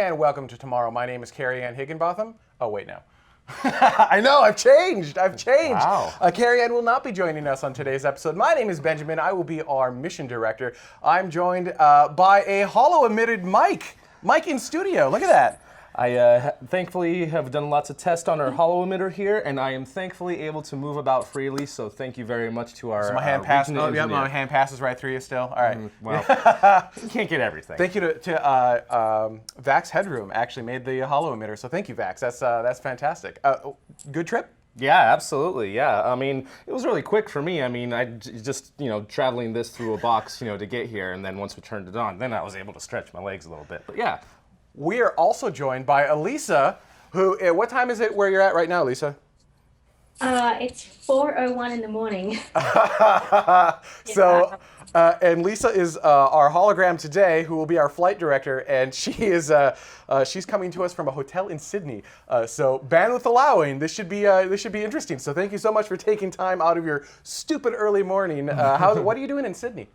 and welcome to Tomorrow. My name is Carrie Ann Higginbotham. Oh, wait, no. I know, I've changed. Wow. Carrie Ann will not be joining us on today's episode. My name is Benjamin. I will be our mission director. I'm joined by a hollow-emitted mic. Mic in studio. Look at that. I thankfully have done lots of tests on our hollow emitter here, and I am thankfully able to move about freely, so thank you very much to our So my hand passes. regional Oh, yeah, engineer. my hand passes right through you still. All right. Well, you can't get everything. Thank you to Vax Headroom actually made the hollow emitter, so thank you, Vax. That's fantastic. Good trip? Yeah, absolutely. Yeah, I mean, it was really quick for me. I mean, I just traveling this through a box, to get here, and then once we turned it on, then I was able to stretch my legs a little bit. But yeah. We are also joined by Elisa, who, what time is it where you're at right now, Elisa? It's 4:01 in the morning. And Lisa is our hologram today, who will be our flight director, and she is she's coming to us from a hotel in Sydney. So bandwidth allowing, this should be interesting. So thank you so much for taking time out of your stupid early morning. What are you doing in Sydney?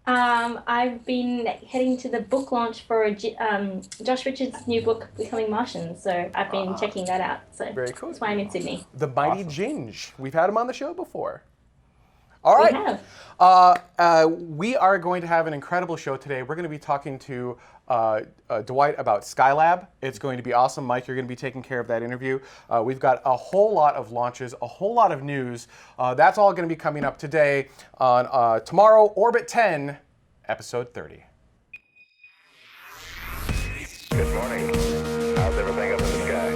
I've been heading to the book launch for Josh Richards' new book, Becoming Martians. So I've been checking that out. So very cool. That's why I'm in Sydney. The mighty Ginge. We've had him on the show before. All right. We have. We are going to have an incredible show today. We're going to be talking to Dwight about Skylab. It's going to be awesome. Mike, you're going to be taking care of that interview. We've got a whole lot of launches, a whole lot of news. That's all going to be coming up today on Tomorrow, Orbit 10, Episode 30. Good morning. How's everything up in the sky?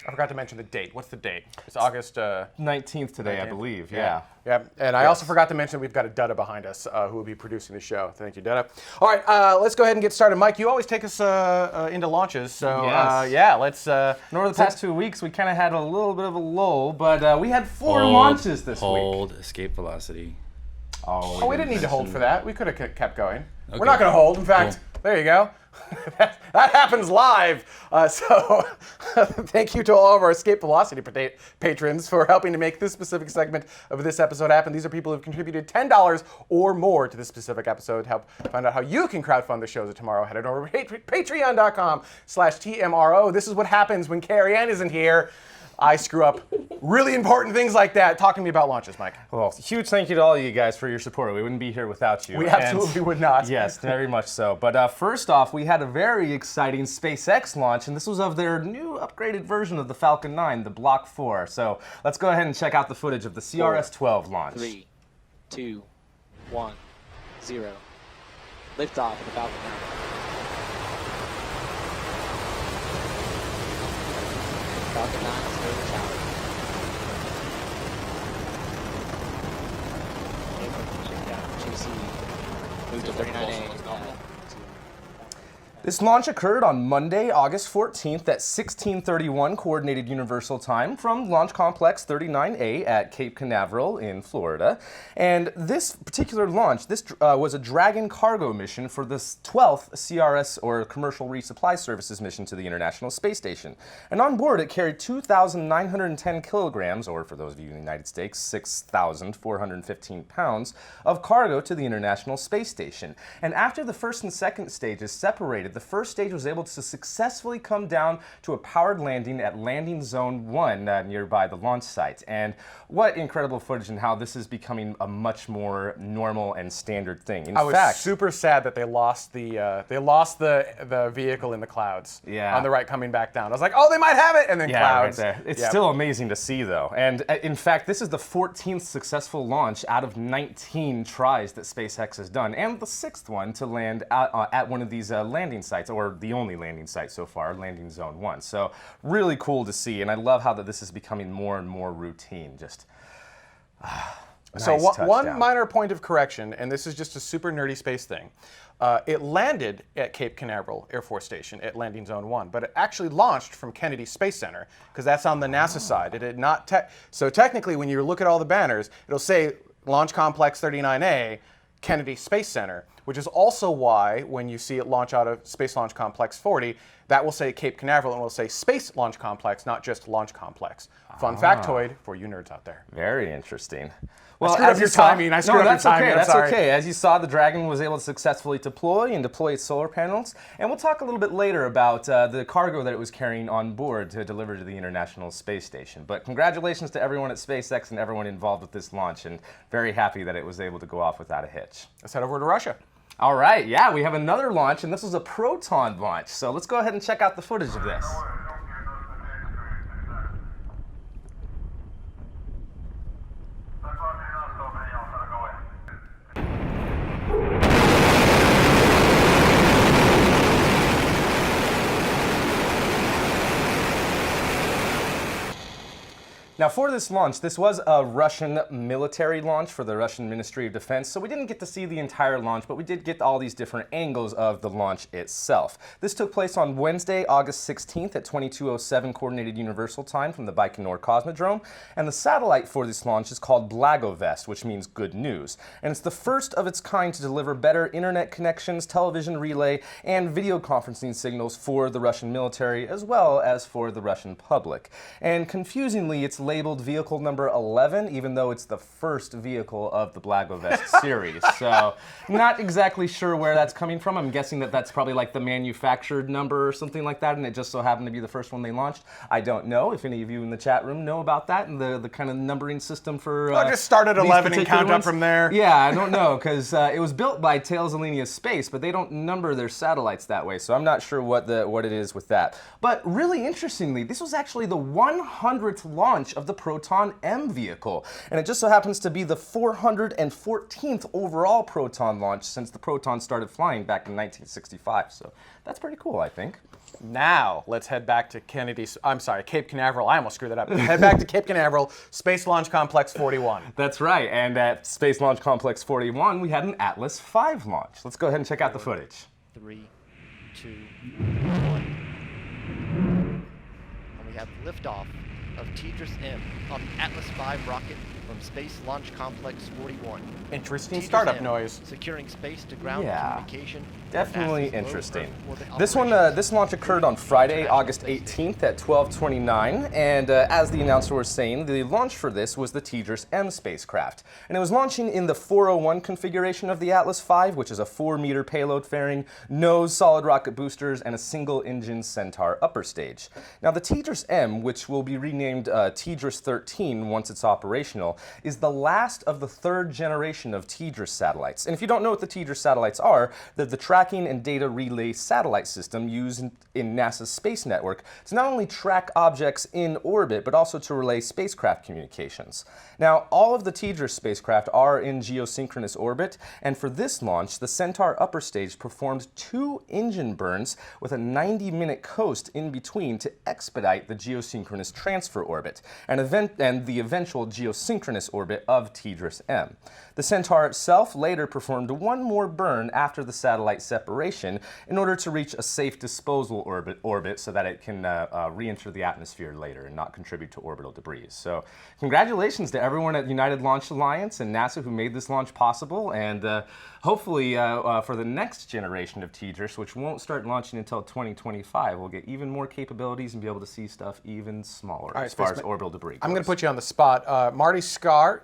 I forgot to mention the date. What's the date? It's August 19th today, 19th. I believe. Yeah. Yeah, and I also forgot to mention we've got a Dutta behind us who will be producing the show. Thank you, Dutta. All right, let's go ahead and get started. Mike, you always take us into launches, so Yes. let's... And over the past 2 weeks, we kind of had a little bit of a lull, but we had 4 launches this week. Hold, escape velocity. Oh, we didn't need to hold for that. We could have kept going. Okay. We're not going to hold. In fact, there you go. that happens live. So thank you to all of our Escape Velocity patrons for helping to make this specific segment of this episode happen. These are people who have contributed $10 or more to this specific episode. Help find out how you can crowdfund the shows of tomorrow. Head on over to patreon.com/TMRO. This is what happens when Carrie Ann isn't here. I screw up really important things like that. Talk to me about launches, Mike. Well, huge thank you to all of you guys for your support. We wouldn't be here without you. We absolutely would not. Yes, very much so. But first off, we had a very exciting SpaceX launch, and this was of their new upgraded version of the Falcon 9, the Block 4. So let's go ahead and check out the footage of the CRS-12 launch. 3, 2, 1, 0. Liftoff of the Falcon 9. Falcon 9 is over the tower. Move to 39A. This launch occurred on Monday, August 14th at 16:31 Coordinated Universal Time from Launch Complex 39A at Cape Canaveral in Florida. And this particular launch, this was a Dragon cargo mission for the 12th CRS, or Commercial Resupply Services mission to the International Space Station. And on board it carried 2,910 kilograms, or for those of you in the United States, 6,415 pounds of cargo to the International Space Station. And after the first and second stages separated, the first stage was able to successfully come down to a powered landing at Landing Zone 1 nearby the launch site. And what incredible footage, and how this is becoming a much more normal and standard thing. In I was fact, super sad that they lost the vehicle in the clouds on the right coming back down. I was like, oh, they might have it, and then clouds. Right there. It's still amazing to see, though. And in fact, this is the 14th successful launch out of 19 tries that SpaceX has done, and the 6th one to land at one of these landing sites, or the only landing site so far, Landing Zone 1. So really cool to see, and I love how that this is becoming more and more routine. Just So nice one minor point of correction, and this is just a super nerdy space thing. It landed at Cape Canaveral Air Force Station at Landing Zone 1, but it actually launched from Kennedy Space Center, because that's on the NASA side. It did not so technically, when you look at all the banners, it'll say Launch Complex 39A, Kennedy Space Center, which is also why when you see it launch out of Space Launch Complex 40, that will say Cape Canaveral and will say Space Launch Complex, not just Launch Complex. Fun factoid for you nerds out there. Very interesting. Well, screwed up your timing. I screwed up your timing. That's sorry. okay. As you saw, the Dragon was able to successfully deploy its solar panels. And we'll talk a little bit later about the cargo that it was carrying on board to deliver to the International Space Station. But congratulations to everyone at SpaceX and everyone involved with this launch, and very happy that it was able to go off without a hitch. Let's head over to Russia. All right, yeah, we have another launch, and this was a Proton launch. So let's go ahead and check out the footage of this. Now for this launch, this was a Russian military launch for the Russian Ministry of Defense, so we didn't get to see the entire launch, but we did get all these different angles of the launch itself. This took place on Wednesday, August 16th at 22:07 Coordinated Universal Time from the Baikonur Cosmodrome, and the satellite for this launch is called Blagovest, which means good news. And it's the first of its kind to deliver better internet connections, television relay, and video conferencing signals for the Russian military as well as for the Russian public. And confusingly, it's labeled vehicle number 11, even though it's the first vehicle of the Blagovest series. So not exactly sure where that's coming from. I'm guessing that that's probably like the manufactured number or something like that, and it just so happened to be the first one they launched. I don't know if any of you in the chat room know about that and the kind of numbering system for just start at 11 and count ones. up from there. Yeah, I don't know, because it was built by Thales Alenia Space, but they don't number their satellites that way, so I'm not sure what it is with that. But really interestingly, this was actually the 100th launch of the Proton M vehicle, and it just so happens to be the 414th overall Proton launch since the Proton started flying back in 1965, so that's pretty cool, I think. Now, let's head back to Cape Canaveral. I almost screwed that up. Head back to Cape Canaveral, Space Launch Complex 41. That's right, and at Space Launch Complex 41, we had an Atlas V launch. Let's go ahead and check out the footage. 3, 2, 1. And we have liftoff of TDRS-M on the Atlas V rocket from Space Launch Complex 41. Interesting startup noise. Securing space to ground communication. Definitely interesting. This launch occurred on Friday, August 18th at 12:29, and as the announcer was saying, the launch for this was the TDRS-M spacecraft, and it was launching in the 401 configuration of the Atlas V, which is a 4-meter payload fairing, nose, solid rocket boosters, and a single-engine Centaur upper stage. Now, the TDRS-M, which will be renamed TDRS-13 once it's operational, is the last of the third generation of TDRS satellites. And if you don't know what the TDRS satellites are, they're the tracking and data relay satellite system used in NASA's space network to not only track objects in orbit, but also to relay spacecraft communications. Now, all of the TDRS spacecraft are in geosynchronous orbit, and for this launch, the Centaur upper stage performed 2 engine burns with a 90-minute coast in between to expedite the geosynchronous transfer orbit and the eventual geosynchronous orbit of TDRS-M. The Centaur itself later performed 1 more burn after the satellite separation in order to reach a safe disposal orbit so that it can re-enter the atmosphere later and not contribute to orbital debris. So congratulations to everyone at United Launch Alliance and NASA who made this launch possible, and hopefully for the next generation of TDRS, which won't start launching until 2025, we'll get even more capabilities and be able to see stuff even smaller as far as orbital debris goes. I'm going to put you on the spot. Marty Scare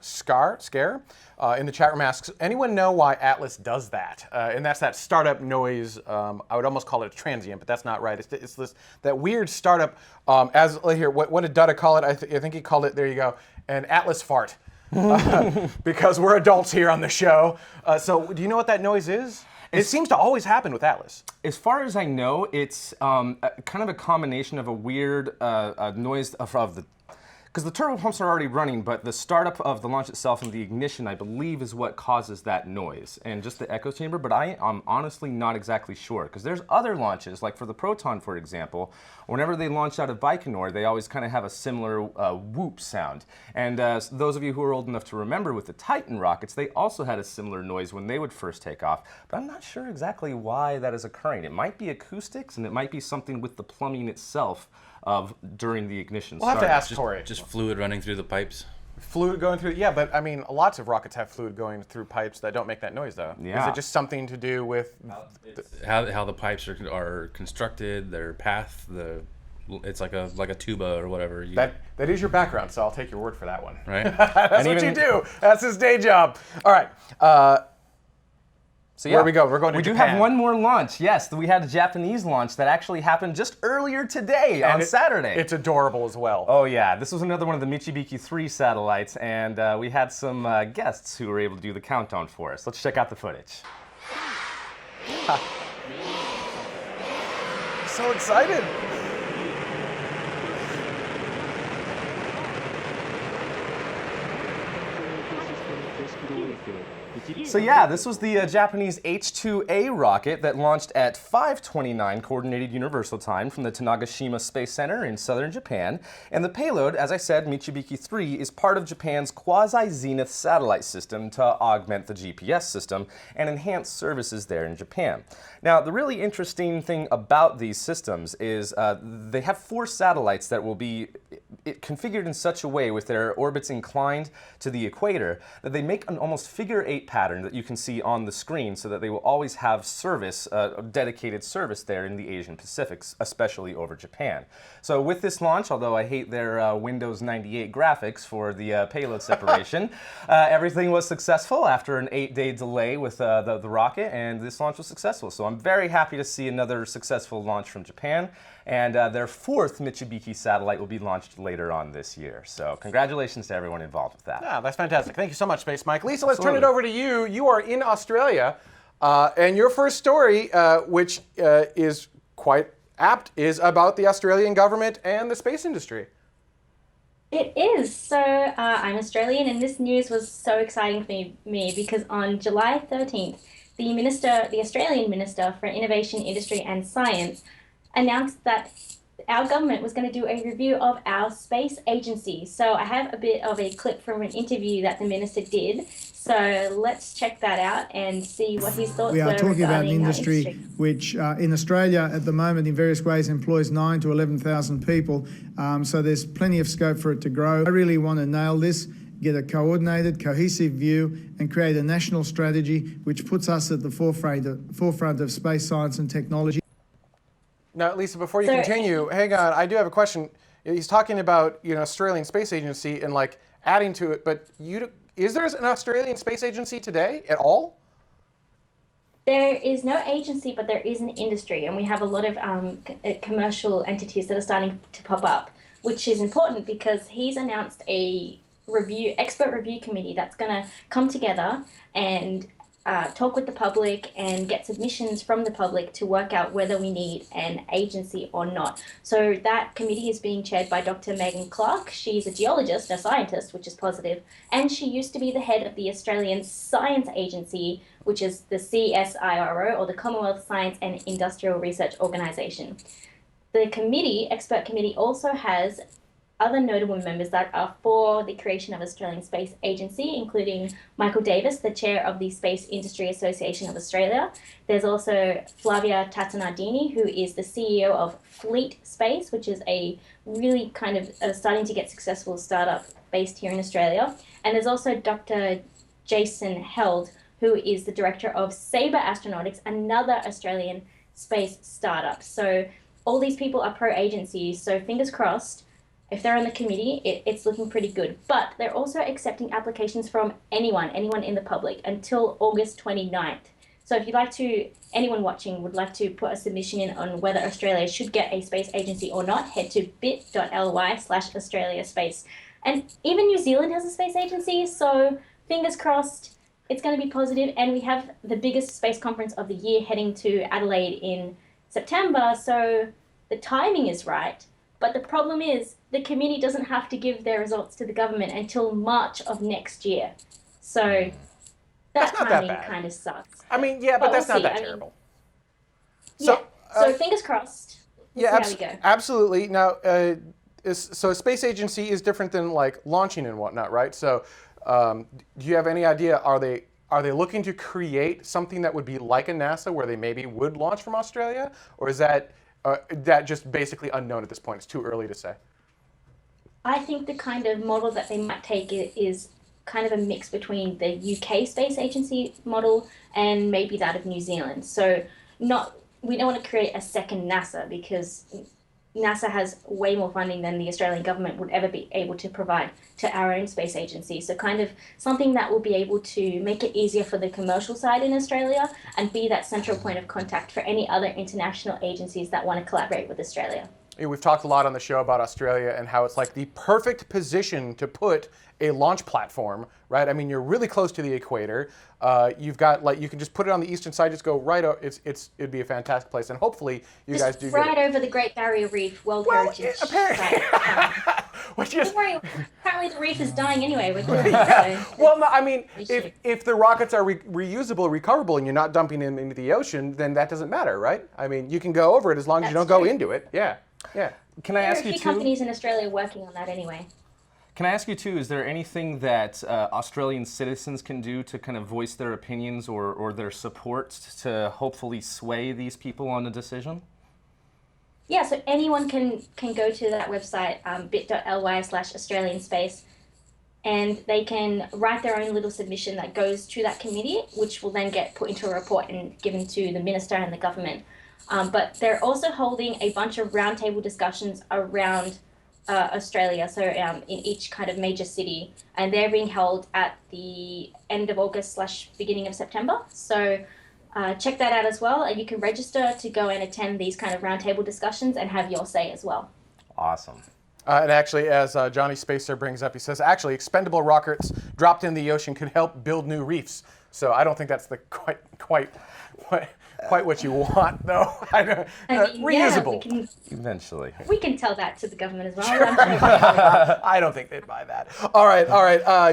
in the chat room asks, anyone know why Atlas does that? And that's that startup noise. I would almost call it a transient, but that's not right. It's that weird startup, what did Dutta call it? I think he called it, there you go, an Atlas fart. Because we're adults here on the show. So do you know what that noise is? It seems to always happen with Atlas. As far as I know, it's kind of a combination of a weird noise of the... Because the turbo pumps are already running, but the startup of the launch itself and the ignition, I believe, is what causes that noise, and just the echo chamber, but I am honestly not exactly sure, because there's other launches, like for the Proton, for example, whenever they launch out of Baikonur, they always kind of have a similar whoop sound. And those of you who are old enough to remember with the Titan rockets, they also had a similar noise when they would first take off, but I'm not sure exactly why that is occurring. It might be acoustics, and it might be something with the plumbing itself during the ignition. We'll have to ask Tori. Just fluid running through the pipes. Fluid going through, yeah, but I mean, lots of rockets have fluid going through pipes that don't make that noise, though. Yeah. Is it just something to do with How the pipes are constructed, their path, it's like a tuba or whatever. that is your background, so I'll take your word for that one. Right. That's what you do. That's his day job. All right. So yeah, Where we go? We're going to We do Japan. have one more launch. Yes, we had a Japanese launch that actually happened just earlier today on Saturday. It's adorable as well. Oh yeah, this was another one of the Michibiki 3 satellites, and we had some guests who were able to do the countdown for us. Let's check out the footage. So excited. So yeah, this was the Japanese H-2A rocket that launched at 5:29 Coordinated Universal Time from the Tanegashima Space Center in southern Japan. And the payload, as I said, Michibiki 3, is part of Japan's quasi-zenith satellite system to augment the GPS system and enhance services there in Japan. Now, the really interesting thing about these systems is they have 4 satellites that will be configured in such a way with their orbits inclined to the equator that they make an almost figure-8 pattern that you can see on the screen, so that they will always have service, dedicated service there in the Asian Pacific, especially over Japan. So with this launch, although I hate their Windows 98 graphics for the payload separation, everything was successful after an 8-day delay with the rocket, and this launch was successful. So I'm very happy to see another successful launch from Japan, and their 4th Michibiki satellite will be launched later on this year. So congratulations to everyone involved with that. Yeah, that's fantastic. Thank you so much, Space Mike. Lisa, let's turn it Absolutely. over to you. You are in Australia, and your first story, which is quite apt, is about the Australian government and the space industry. It is. So I'm Australian, and this news was so exciting for me because on July 13th, the Australian Minister for Innovation, Industry and Science announced that our government was going to do a review of our space agency. So I have a bit of a clip from an interview that the minister did. So let's check that out and see what his thoughts were. We are talking about an regarding our industry which in Australia at the moment in various ways employs 9,000 to 11,000 people. So there's plenty of scope for it to grow. I really want to nail this, get a coordinated, cohesive view and create a national strategy which puts us at the forefront of space science and technology. Now, Lisa, before you So- continue, hang on. I do have a question. He's talking about Australian Space Agency and like adding to it, but is there an Australian Space Agency today at all? There is no agency, but there is an industry, and we have a lot of commercial entities that are starting to pop up, which is important because he's announced a expert review committee that's going to come together and talk with the public and get submissions from the public to work out whether we need an agency or not. So that committee is being chaired by Dr. Megan Clark. She's a geologist, a scientist, which is positive, and she used to be the head of the Australian Science Agency, which is the CSIRO, or the Commonwealth Science and Industrial Research Organisation. The expert committee, also has other notable members that are for the creation of Australian Space Agency, including Michael Davis, the chair of the Space Industry Association of Australia. There's also Flavia Tatanardini, who is the CEO of Fleet Space, which is a really kind of starting to get successful startup based here in Australia. And there's also Dr. Jason Held, who is the director of Sabre Astronautics, another Australian space startup. So all these people are pro-agencies, so fingers crossed. If they're on the committee, it's looking pretty good. But they're also accepting applications from anyone in the public until August 29th. So if anyone watching would like to put a submission in on whether Australia should get a space agency or not, head to bit.ly/Australia Space. And even New Zealand has a space agency, so fingers crossed it's going to be positive. And we have the biggest space conference of the year heading to Adelaide in September, so the timing is right. But the problem is the committee doesn't have to give their results to the government until March of next year. So that not that timing bad. kind of sucks. I mean, yeah, but But that's we'll not see. that I mean, terrible. So fingers crossed. We'll Yeah, see how we go. absolutely. Now, so a space agency is different than like launching and whatnot, right? So, do you have any idea? Are they looking to create something that would be like a NASA, where they maybe would launch from Australia, or is that just basically unknown at this point? It's too early to say. I think the kind of model that they might take is kind of a mix between the UK Space Agency model and maybe that of New Zealand. So we don't want to create a second NASA because NASA has way more funding than the Australian government would ever be able to provide to our own space agency. So kind of something that will be able to make it easier for the commercial side in Australia and be that central point of contact for any other international agencies that want to collaborate with Australia. We've talked a lot on the show about Australia and how it's like the perfect position to put a launch platform, right? I mean, you're really close to the equator. You've got you can just put it on the eastern side, just go right. It'd be a fantastic place, and hopefully you guys do right over the Great Barrier Reef World Heritage Site. Don't worry, apparently the reef is dying anyway. Well, no, I mean, if the rockets are reusable, recoverable, and you're not dumping them into the ocean, then that doesn't matter, right? I mean, you can go over it as long as you don't go into it. Yeah. Can I ask you There are a few companies in Australia working on that anyway. Can I ask you too, is there anything that Australian citizens can do to kind of voice their opinions or their support to hopefully sway these people on a decision? Yeah, so anyone can go to that website, bit.ly/Australian Space, and they can write their own little submission that goes to that committee, which will then get put into a report and given to the minister and the government. But they're also holding a bunch of roundtable discussions around Australia, so in each kind of major city, and they're being held at the end of August/beginning of September. So check that out as well, and you can register to go and attend these kind of roundtable discussions and have your say as well. Awesome. And actually, as Johnny Spacer brings up, he says, actually, expendable rockets dropped in the ocean could help build new reefs. So I don't think that's the quite what you want, though. Reusable. Yeah, Eventually. we can tell that to the government as well. Sure. I don't think they'd buy that. All right.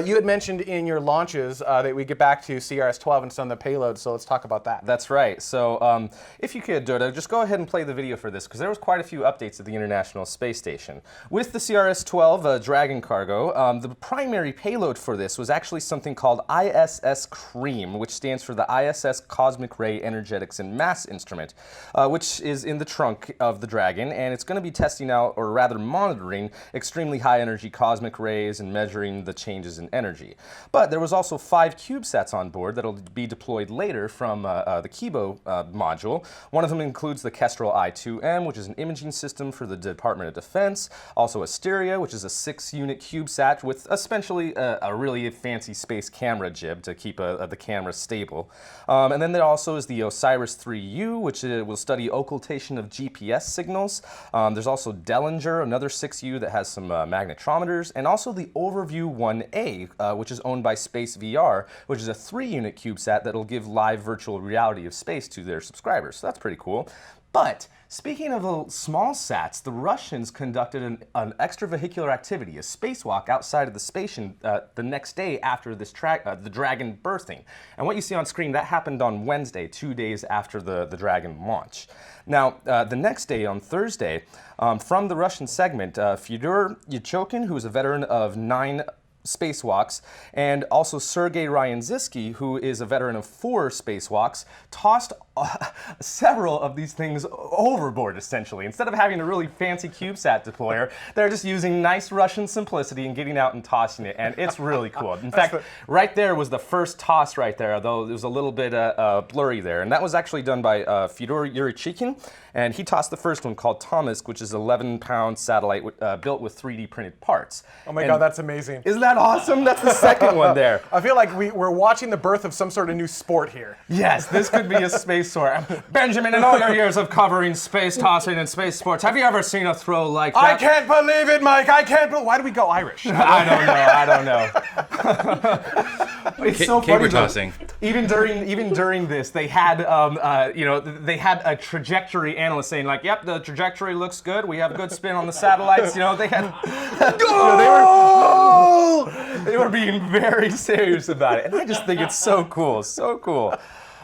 You had mentioned in your launches that we get back to CRS-12 and some of the payloads, so let's talk about that. That's right. So if you could, Dodo, just go ahead and play the video for this, because there was quite a few updates at the International Space Station. With the CRS-12 Dragon cargo, the primary payload for this was actually something called ISS CREAM, which stands for the ISS Cosmic Ray Energetics and Mass Instrument, which is in the trunk of the Dragon, and it's going to be testing out, or rather monitoring, extremely high energy cosmic rays and measuring the changes in energy. But there was also 5 CubeSats on board that'll be deployed later from the Kibo module. One of them includes the Kestrel I-2M, which is an imaging system for the Department of Defense, also Asteria, which is a 6-unit CubeSat with essentially a really fancy space camera jib to keep the camera stable. And then there also is the OSIRIS-3U, which will study occultation of GPS signals. There's also Dellinger, another 6U that has some magnetometers, and also the Overview 1A, which is owned by Space VR, which is a 3-unit CubeSat that'll give live virtual reality of space to their subscribers. So that's pretty cool. But speaking of small sats, the Russians conducted an extravehicular activity, a spacewalk outside of the station the next day after this the Dragon berthing. And what you see on screen, that happened on Wednesday, 2 days after the Dragon launch. Now, the next day, on Thursday, from the Russian segment, Fyodor Yachokin, who is a veteran of 9 spacewalks, and also Sergei Ryanzisky, who is a veteran of 4 spacewalks, tossed several of these things overboard, essentially. Instead of having a really fancy CubeSat deployer, they're just using nice Russian simplicity and getting out and tossing it, and it's really cool. In fact, right there was the first toss right there, although it was a little bit blurry there, and that was actually done by Fyodor Yurichikin, and he tossed the first one called Tomsk, which is an 11-pound satellite built with 3D printed parts. Oh my God, that's amazing. Isn't that awesome? That's the second one there. I feel like we're watching the birth of some sort of new sport here. Yes, this could be a space sport. Benjamin, in all your years of covering space tossing and space sports, have you ever seen a throw like that? I can't believe it, Mike. I can't believe. Why do we go Irish? I don't know. It's so funny. Tossing. Even during this, they had they had a trajectory analyst saying like, "Yep, the trajectory looks good. We have good spin on the satellites." They had. They were being very serious about it, and I just think it's so cool, so cool.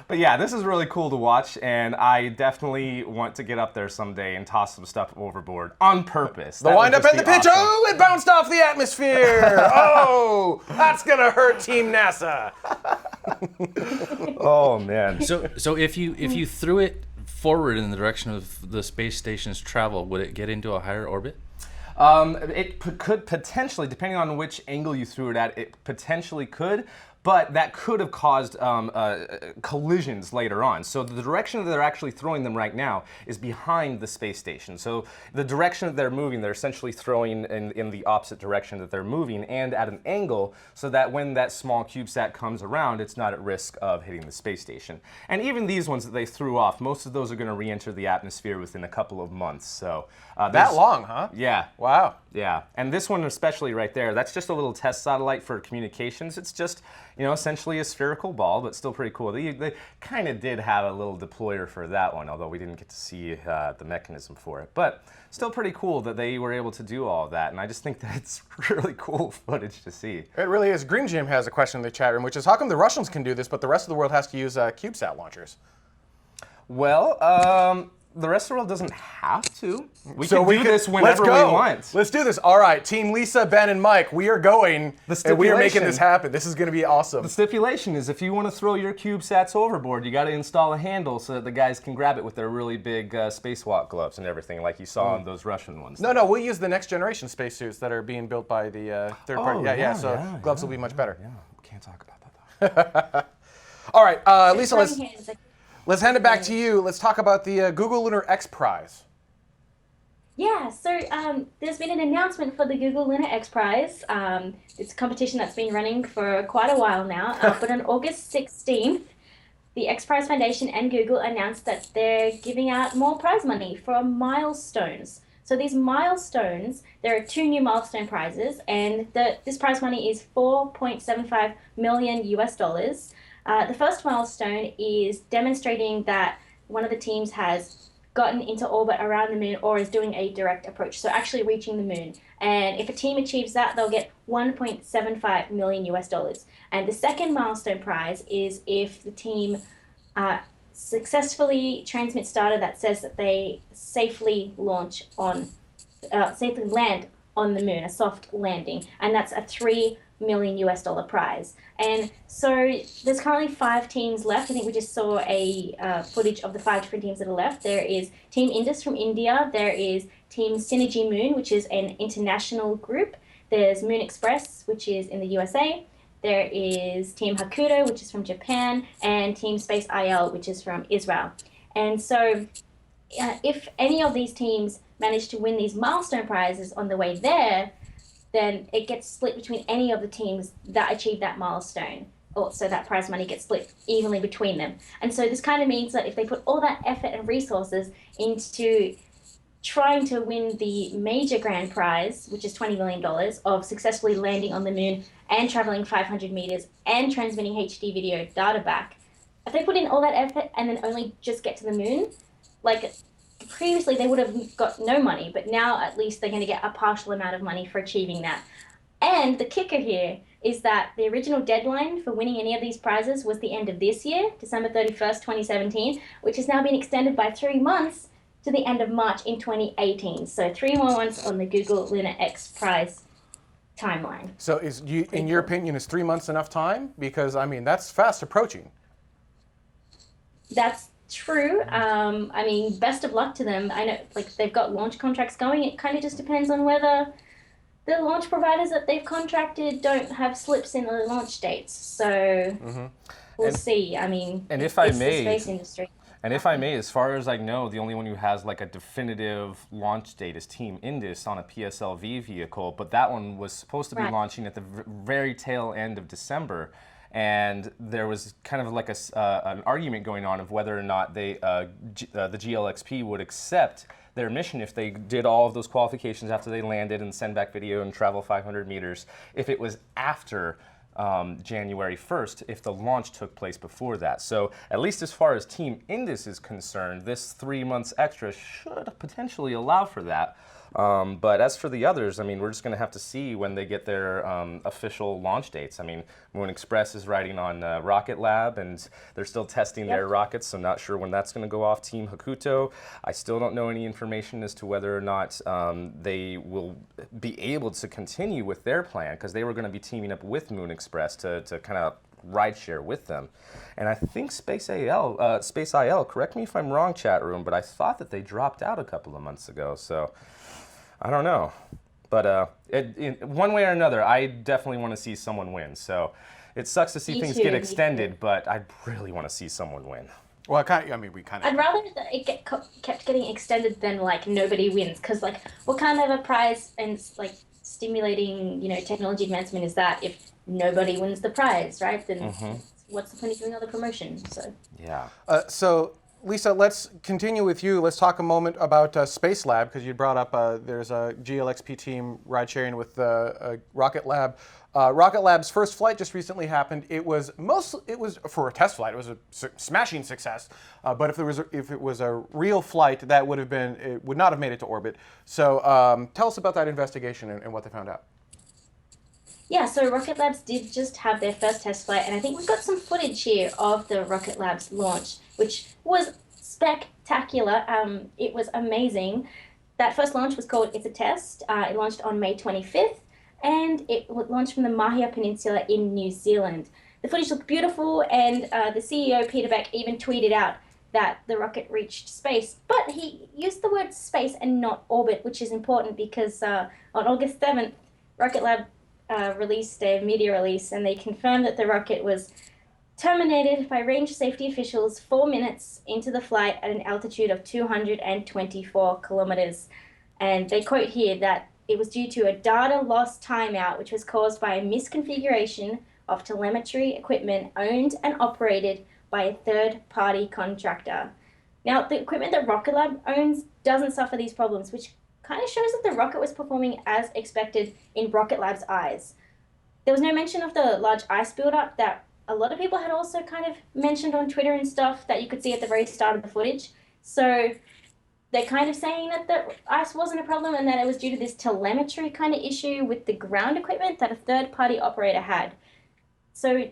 But yeah, this is really cool to watch, and I definitely want to get up there someday and toss some stuff overboard on purpose. The wind up and the pitch. Awesome. Oh, it bounced off the atmosphere. Oh, that's gonna hurt Team NASA. Oh man. So if you threw it forward in the direction of the space station's travel, would it get into a higher orbit? Could potentially, depending on which angle you threw it at, it potentially could. But that could have caused collisions later on. So the direction that they're actually throwing them right now is behind the space station. So the direction that they're moving, they're essentially throwing in the opposite direction that they're moving and at an angle so that when that small CubeSat comes around, it's not at risk of hitting the space station. And even these ones that they threw off, most of those are going to re-enter the atmosphere within a couple of months. So that long, huh? Yeah. Wow. Yeah, and this one especially right there, that's just a little test satellite for communications. It's just, essentially a spherical ball, but still pretty cool. They kind of did have a little deployer for that one, although we didn't get to see the mechanism for it. But still pretty cool that they were able to do all of that, and I just think that it's really cool footage to see. It really is. Green Jim has a question in the chat room, which is how come the Russians can do this, but the rest of the world has to use CubeSat launchers? Well, the rest of the world doesn't have to. We can do this whenever we want. Let's do this. All right, Team Lisa, Ben, and Mike, we are going, and we are making this happen. This is going to be awesome. The stipulation is if you want to throw your CubeSats overboard, you got to install a handle so that the guys can grab it with their really big spacewalk gloves and everything, like you saw on those Russian ones. No, we'll use the next generation spacesuits that are being built by the third party. So gloves will be much better. Yeah, can't talk about that though. All right, Lisa, let's hand it back to you. Let's talk about the Google Lunar X-Prize. Yeah, so there's been an announcement for the Google Lunar X-Prize. It's a competition that's been running for quite a while now. But on August 16th, the X-Prize Foundation and Google announced that they're giving out more prize money for milestones. So these milestones, there are 2 new milestone prizes, and this prize money is $4.75 million US. The first milestone is demonstrating that one of the teams has gotten into orbit around the moon or is doing a direct approach, so actually reaching the moon. And if a team achieves that, they'll get $1.75 million US. And the second milestone prize is if the team successfully transmits data that says that they safely land on the moon, a soft landing, and that's a $3 million US prize. And so there's currently 5 teams left. I think we just saw a footage of the 5 different teams that are left. There is Team Indus from India. There is Team Synergy Moon, which is an international group. There's Moon Express, which is in the USA. There is Team Hakuto, which is from Japan, and Team Space IL, which is from Israel. And so if any of these teams manage to win these milestone prizes on the way there, then it gets split between any of the teams that achieve that milestone. So that prize money gets split evenly between them. And so this kind of means that if they put all that effort and resources into trying to win the major grand prize, which is $20 million, of successfully landing on the moon and traveling 500 meters and transmitting HD video data back, if they put in all that effort and then only just get to the moon, like previously they would have got no money, but now at least they're going to get a partial amount of money for achieving that. And the kicker here is that the original deadline for winning any of these prizes was the end of this year, December 31st, 2017, which has now been extended by 3 months to the end of March in 2018. So 3 more months on the Google Lunar X-Prize timeline. So in your opinion, is 3 months enough time? Because, I mean, that's fast approaching. That's true. I mean, best of luck to them. I know, like, they've got launch contracts going. It kind of just depends on whether the launch providers that they've contracted don't have slips in the launch dates. So we'll see. I mean, and if I may, the space industry. And if I may, as far as I know, the only one who has like a definitive launch date is Team Indus on a PSLV vehicle, but that one was supposed to be launching at the very tail end of December. And there was kind of like an argument going on of whether or not they, the GLXP would accept their mission if they did all of those qualifications after they landed and send back video and travel 500 meters, if it was after January 1st, if the launch took place before that. So at least as far as Team Indus is concerned, this 3 months extra should potentially allow for that. But as for the others, I mean, we're just going to have to see when they get their official launch dates. I mean, Moon Express is riding on RocketLab, and they're still testing their rockets, so not sure when that's going to go off. Team Hakuto, I still don't know any information as to whether or not they will be able to continue with their plan, because they were going to be teaming up with Moon Express to kind of rideshare with them. And I think Space IL, correct me if I'm wrong, chat room, but I thought that they dropped out a couple of months ago, so I don't know. But one way or another, I definitely want to see someone win. So it sucks to see Me things too, get me extended, too. but I really want to see someone win. Well, we kind of. I'd rather that it kept getting extended than like nobody wins, because like what kind of a prize and like stimulating technology advancement is that if nobody wins the prize, right? Then what's the point of doing all the promotion? So Yeah. So, Lisa, let's continue with you. Let's talk a moment about Space Lab, because you brought up there's a GLXP team ride sharing with RocketLab. RocketLab's first flight just recently happened. It was for a test flight. It was a smashing success. But if it was a real flight, it would not have made it to orbit. So tell us about that investigation and what they found out. yeah, so Rocket Labs did just have their first test flight, and I think we've got some footage here of the Rocket Labs launch, which was spectacular. It was amazing. That first launch was called It's a Test. It launched on May 25th, and it launched from the Mahia Peninsula in New Zealand. The footage looked beautiful, and the CEO, Peter Beck, even tweeted out that the rocket reached space, but he used the word space and not orbit, which is important because on August 7th, Rocket Lab released a media release, and they confirmed that the rocket was terminated by range safety officials 4 minutes into the flight at an altitude of 224 kilometers. And they quote here that it was due to a data loss timeout, which was caused by a misconfiguration of telemetry equipment owned and operated by a third-party contractor. Now, the equipment that Rocket Lab owns doesn't suffer these problems, which kind of shows that the rocket was performing as expected in Rocket Lab's eyes. There was no mention of the large ice buildup that a lot of people had also kind of mentioned on Twitter and stuff that you could see at the very start of the footage. So they're kind of saying that the ice wasn't a problem and that it was due to this telemetry kind of issue with the ground equipment that a third-party operator had. So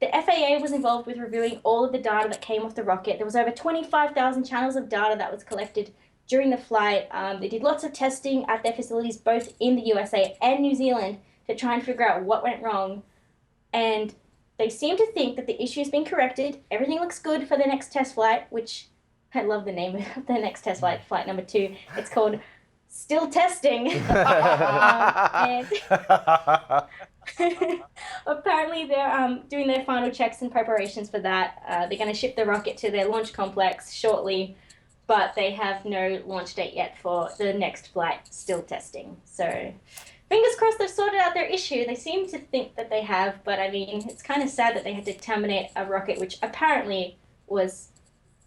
the FAA was involved with reviewing all of the data that came off the rocket. There was over 25,000 channels of data that was collected during the flight. They did lots of testing at their facilities both in the USA and New Zealand to try and figure out what went wrong. And they seem to think that the issue has been corrected. Everything looks good for the next test flight, which I love the name of the next test flight, flight number 2. It's called Still Testing. And apparently they're doing their final checks and preparations for that. They're going to ship the rocket to their launch complex shortly, but they have no launch date yet for the next flight, still testing. So fingers crossed they've sorted out their issue. They seem to think that they have, but I mean, it's kind of sad that they had to terminate a rocket which apparently was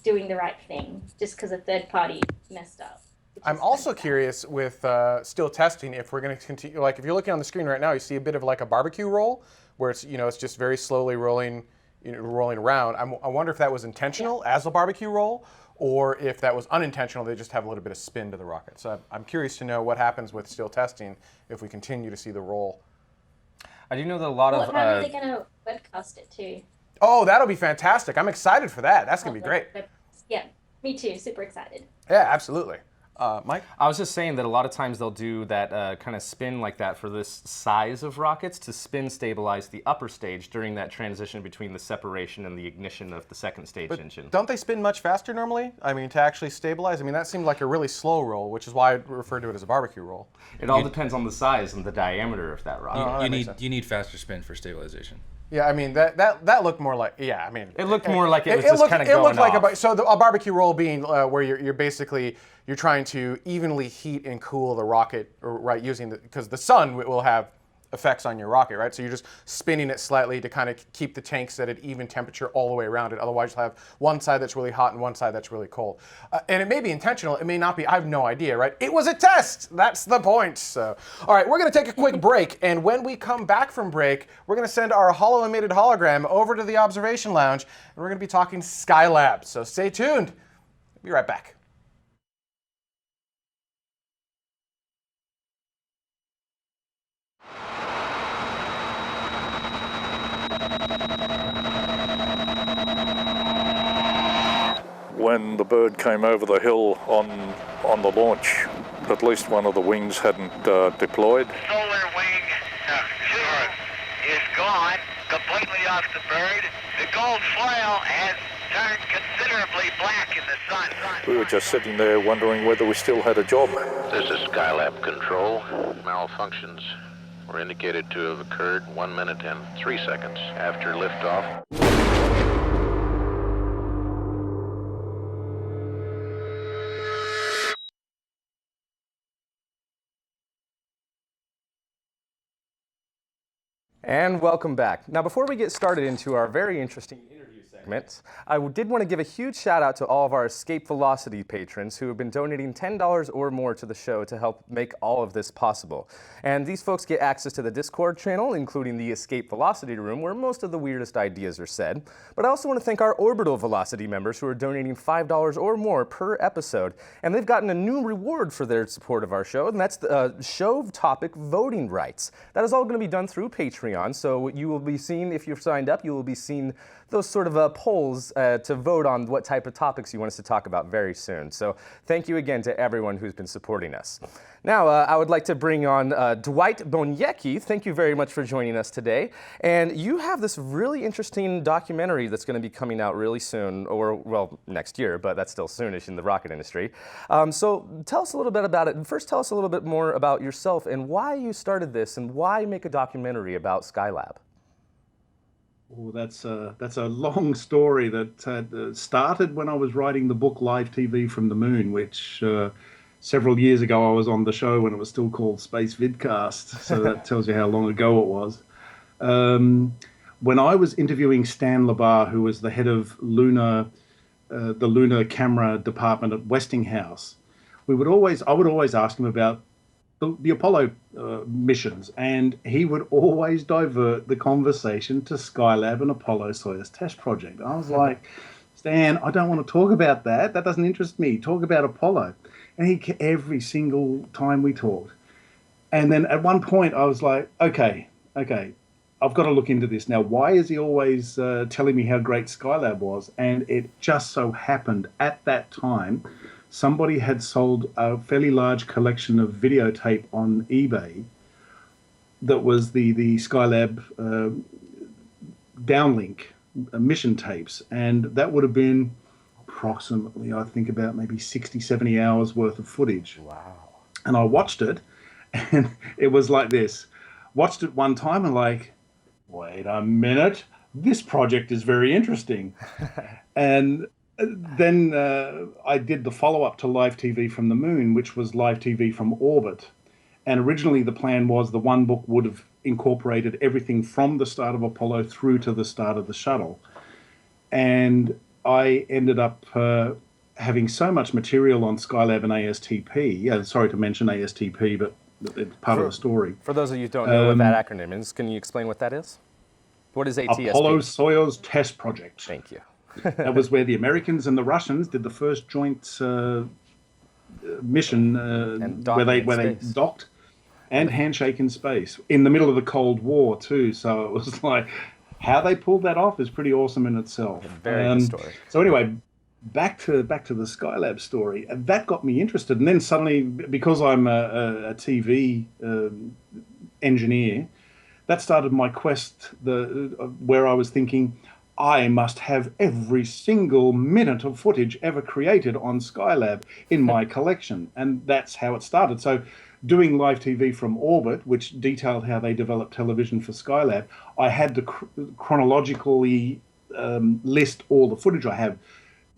doing the right thing just because a third party messed up. I'm also curious with still testing if we're going to continue. Like if you're looking on the screen right now, you see a bit of like a barbecue roll where it's it's just very slowly rolling around. I wonder if that was intentional as a barbecue roll, or if that was unintentional. They just have a little bit of spin to the rocket. So I'm curious to know what happens with still testing if we continue to see the roll. I do know that a lot of. How are they going to webcast it too? Oh, that'll be fantastic! I'm excited for that. That's going to be great. Yeah, me too. Super excited. Yeah, absolutely. Mike? I was just saying that a lot of times they'll do that kind of spin like that for this size of rockets to spin stabilize the upper stage during that transition between the separation and the ignition of the second stage engine. Don't they spin much faster normally? I mean, to actually stabilize? I mean, that seemed like a really slow roll, which is why I referred to it as a barbecue roll. It all depends on the size and the diameter of that rocket. You need faster spin for stabilization. Yeah, I mean that looked more like I mean it looked more like it was just kind of going looked like off. a barbecue roll being where you're basically trying to evenly heat and cool the rocket, right? Because the sun will have effects on your rocket, right? So you're just spinning it slightly to kind of keep the tanks at an even temperature all the way around it. Otherwise, you'll have one side that's really hot and one side that's really cold. And it may be intentional. It may not be. I have no idea, right? It was a test. That's the point. So, all right, we're going to take a quick break. And when we come back from break, we're going to send our holo-emitted hologram over to the observation lounge. And we're going to be talking Skylab. So stay tuned. Be right back. When the bird came over the hill on the launch, at least one of the wings hadn't deployed. Solar wing 2 is gone, completely off the bird. The gold foil has turned considerably black in the sun. We were just sitting there wondering whether we still had a job. This is Skylab Control. Malfunctions were indicated to have occurred 1 minute and 3 seconds after liftoff. And welcome back. Now, before we get started into our very interesting interview segment, I did want to give a huge shout out to all of our Escape Velocity patrons who have been donating $10 or more to the show to help make all of this possible. And these folks get access to the Discord channel, including the Escape Velocity room, where most of the weirdest ideas are said. But I also want to thank our Orbital Velocity members who are donating $5 or more per episode. And they've gotten a new reward for their support of our show, and that's the show topic voting rights. That is all going to be done through Patreon. So you will be seeing, if you've signed up, you will be seeing those sort of polls to vote on what type of topics you want us to talk about very soon. So thank you again to everyone who's been supporting us. Now, I would like to bring on Dwight Boniecki. Thank you very much for joining us today. And you have this really interesting documentary that's going to be coming out really soon, or, well, next year, but that's still soonish in the rocket industry. So tell us a little bit about it. First, tell us a little bit more about yourself and why you started this and why make a documentary about Skylab. Oh, that's a long story that started when I was writing the book Live TV from the Moon, which several years ago I was on the show when it was still called Space Vidcast, so that tells you how long ago it was. When I was interviewing Stan Labar, who was the head of the lunar camera department at Westinghouse, I would always ask him about the Apollo missions, and he would always divert the conversation to Skylab and Apollo-Soyuz test project. I was like, Stan, I don't want to talk about that. That doesn't interest me. Talk about Apollo. And every single time we talked. And then at one point I was like, okay, I've got to look into this. Now, why is he always telling me how great Skylab was? And it just so happened at that time, somebody had sold a fairly large collection of videotape on eBay that was the Skylab downlink mission tapes. And that would have been approximately, I think, about maybe 60, 70 hours worth of footage. Wow. And I watched it, and it was like this. Watched it one time and like, wait a minute, this project is very interesting. And then I did the follow-up to Live TV from the Moon, which was Live TV from Orbit. And originally the plan was the one book would have incorporated everything from the start of Apollo through to the start of the shuttle. And I ended up having so much material on Skylab and ASTP. Yeah, sorry to mention ASTP, but it's part of the story. For those of you who don't know what that acronym is, can you explain what that is? What is ATSP? Apollo-Soyuz Test Project. Thank you. That was where the Americans and the Russians did the first joint mission where they docked and handshake in space in the middle of the Cold War too. So it was like, how they pulled that off is pretty awesome in itself. Very good story. So anyway, back to the Skylab story. That got me interested, and then suddenly, because I'm a TV engineer, that started my quest. Where I was thinking, I must have every single minute of footage ever created on Skylab in my collection, and that's how it started. So, doing Live TV from Orbit, which detailed how they developed television for Skylab, I had to chronologically list all the footage I have,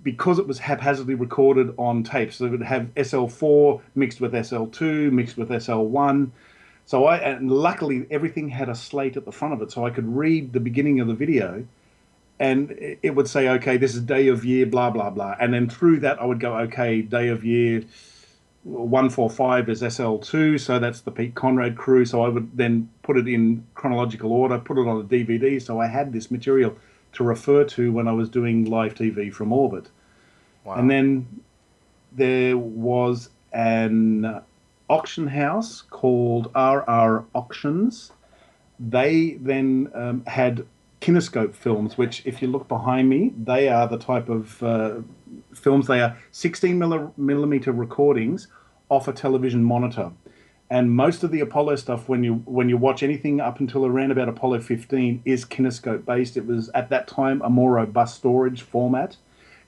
because it was haphazardly recorded on tape. So it would have SL4 mixed with SL2, mixed with SL1. And luckily everything had a slate at the front of it, so I could read the beginning of the video, and it would say, okay, this is day of year, blah, blah, blah. And then through that I would go, okay, day of year 145 is SL2, so that's the Pete Conrad crew. So I would then put it in chronological order, put it on a DVD, so I had this material to refer to when I was doing Live TV from Orbit. Wow. And then there was an auction house called RR Auctions. They then had kinescope films, which, if you look behind me, they are the type of films. They are 16 millimeter recordings off a television monitor. And most of the Apollo stuff, when you watch anything up until around about Apollo 15, is kinescope based. It was at that time a more robust storage format.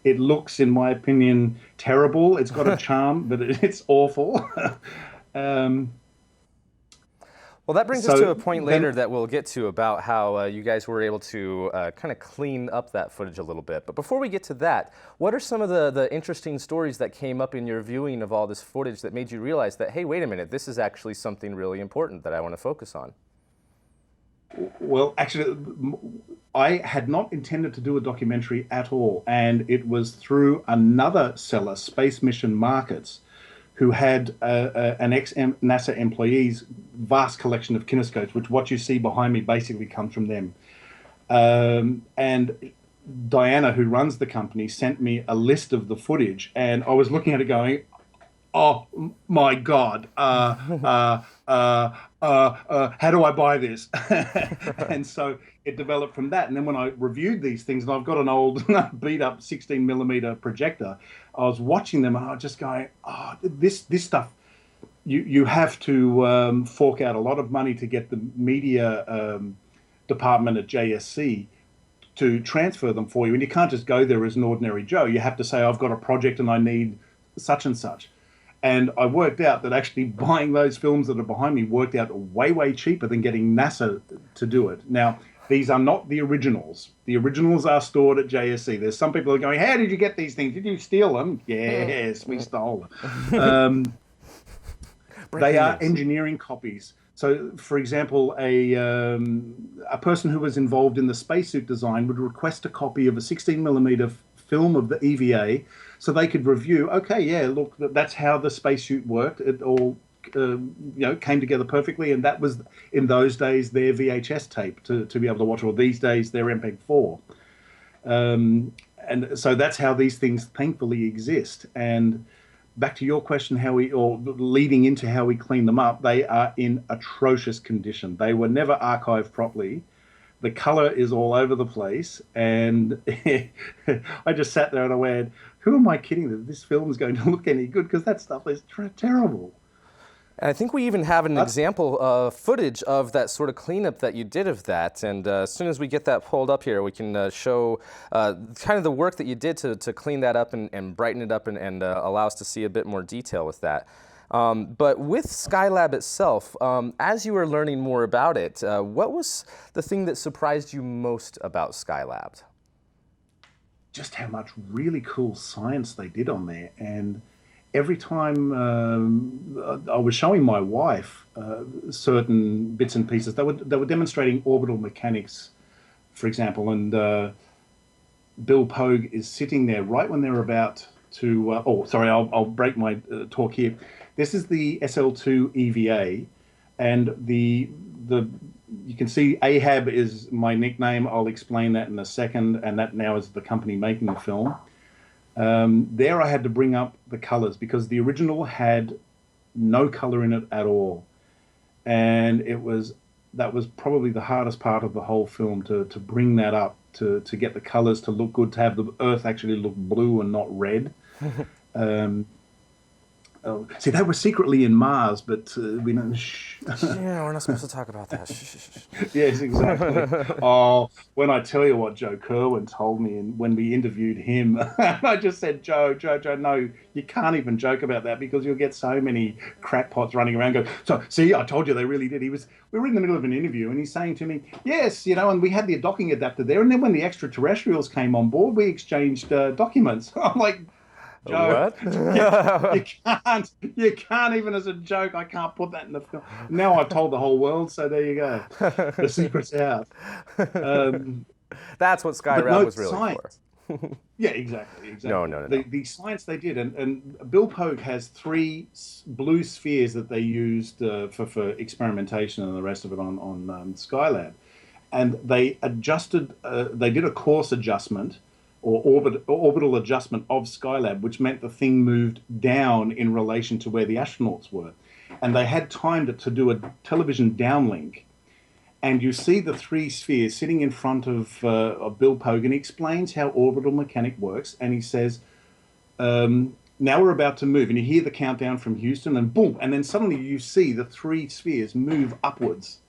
It looks, in my opinion, terrible. It's got a charm, but it's awful. Well, that brings us to a point later that we'll get to about how you guys were able to kind of clean up that footage a little bit. But before we get to that, what are some of the interesting stories that came up in your viewing of all this footage that made you realize that, hey, wait a minute, this is actually something really important that I want to focus on? Well, actually, I had not intended to do a documentary at all, and it was through another seller, Space Mission Markets, who had an ex-NASA employee's vast collection of kinescopes, which what you see behind me basically comes from them. And Diana, who runs the company, sent me a list of the footage, and I was looking at it going, oh my God, how do I buy this? And so it developed from that. And then when I reviewed these things, and I've got an old beat up 16mm projector, I was watching them and I was just going, oh, this stuff, you have to fork out a lot of money to get the media department at JSC to transfer them for you. And you can't just go there as an ordinary Joe. You have to say, I've got a project and I need such and such. And I worked out that actually buying those films that are behind me worked out way, way cheaper than getting NASA to do it. Now, these are not the originals. The originals are stored at JSC. There's some people who are going, how did you get these things? Did you steal them? Yes, we stole them. They are engineering copies. So, for example, a person who was involved in the spacesuit design would request a copy of a 16mm film of the EVA so they could review, okay, yeah, look, that's how the spacesuit worked. It all came together perfectly, and that was, in those days, their VHS tape to be able to watch, or these days, their MPEG-4. And so that's how these things thankfully exist. And back to your question, leading into how we clean them up, they are in atrocious condition. They were never archived properly. The color is all over the place, and I just sat there and I went, who am I kidding that this film is going to look any good? Because that stuff is terrible. And I think we even have an example of footage of that sort of cleanup that you did of that. And as soon as we get that pulled up here, we can show kind of the work that you did to clean that up and brighten it up and allow us to see a bit more detail with that. But with Skylab itself, as you were learning more about it, what was the thing that surprised you most about Skylab? Just how much really cool science they did on there. And every time I was showing my wife certain bits and pieces, they were demonstrating orbital mechanics, for example, and Bill Pogue is sitting there right when they're about to, I'll break my talk here. This is the SL2 EVA, and you can see Ahab is my nickname. I'll explain that in a second, and that now is the company making the film. There I had to bring up the colors because the original had no color in it at all. And that was probably the hardest part of the whole film, to bring that up, to get the colors to look good, to have the Earth actually look blue and not red. See, they were secretly in Mars, but we don't. Yeah, we're not supposed to talk about that. Yes, exactly. Oh, when I tell you what Joe Kerwin told me, and when we interviewed him, I just said, Joe, no, you can't even joke about that because you'll get so many crackpots running around going, so, see, I told you they really did. We were in the middle of an interview, and he's saying to me, yes, and we had the docking adapter there, and then when the extraterrestrials came on board, we exchanged documents. I'm like, Joe, what? you can't even as a joke. I can't put that in the film. Now I've told the whole world, so there you go. The secret's out. That's what Skylab was really science, for. Yeah, exactly. No. The science they did, and Bill Pogue has 3 blue spheres that they used for experimentation and the rest of it on Skylab, and they adjusted. They did a course adjustment, or orbital adjustment of Skylab, which meant the thing moved down in relation to where the astronauts were. And they had time to do a television downlink. And you see the 3 spheres sitting in front of Bill Pogue, and he explains how orbital mechanic works. And he says, now we're about to move. And you hear the countdown from Houston, and boom. And then suddenly you see the 3 spheres move upwards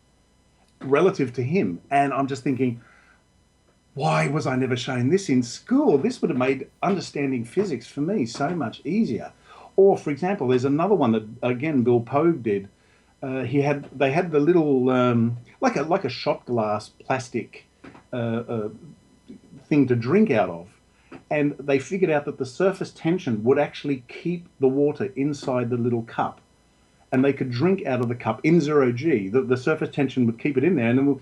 relative to him. And I'm just thinking, why was I never shown this in school? This would have made understanding physics for me so much easier. Or, for example, there's another one that, again, Bill Pogue did. They had the little, like a shot glass plastic thing to drink out of. And they figured out that the surface tension would actually keep the water inside the little cup. And they could drink out of the cup in 0G. The surface tension would keep it in there. And then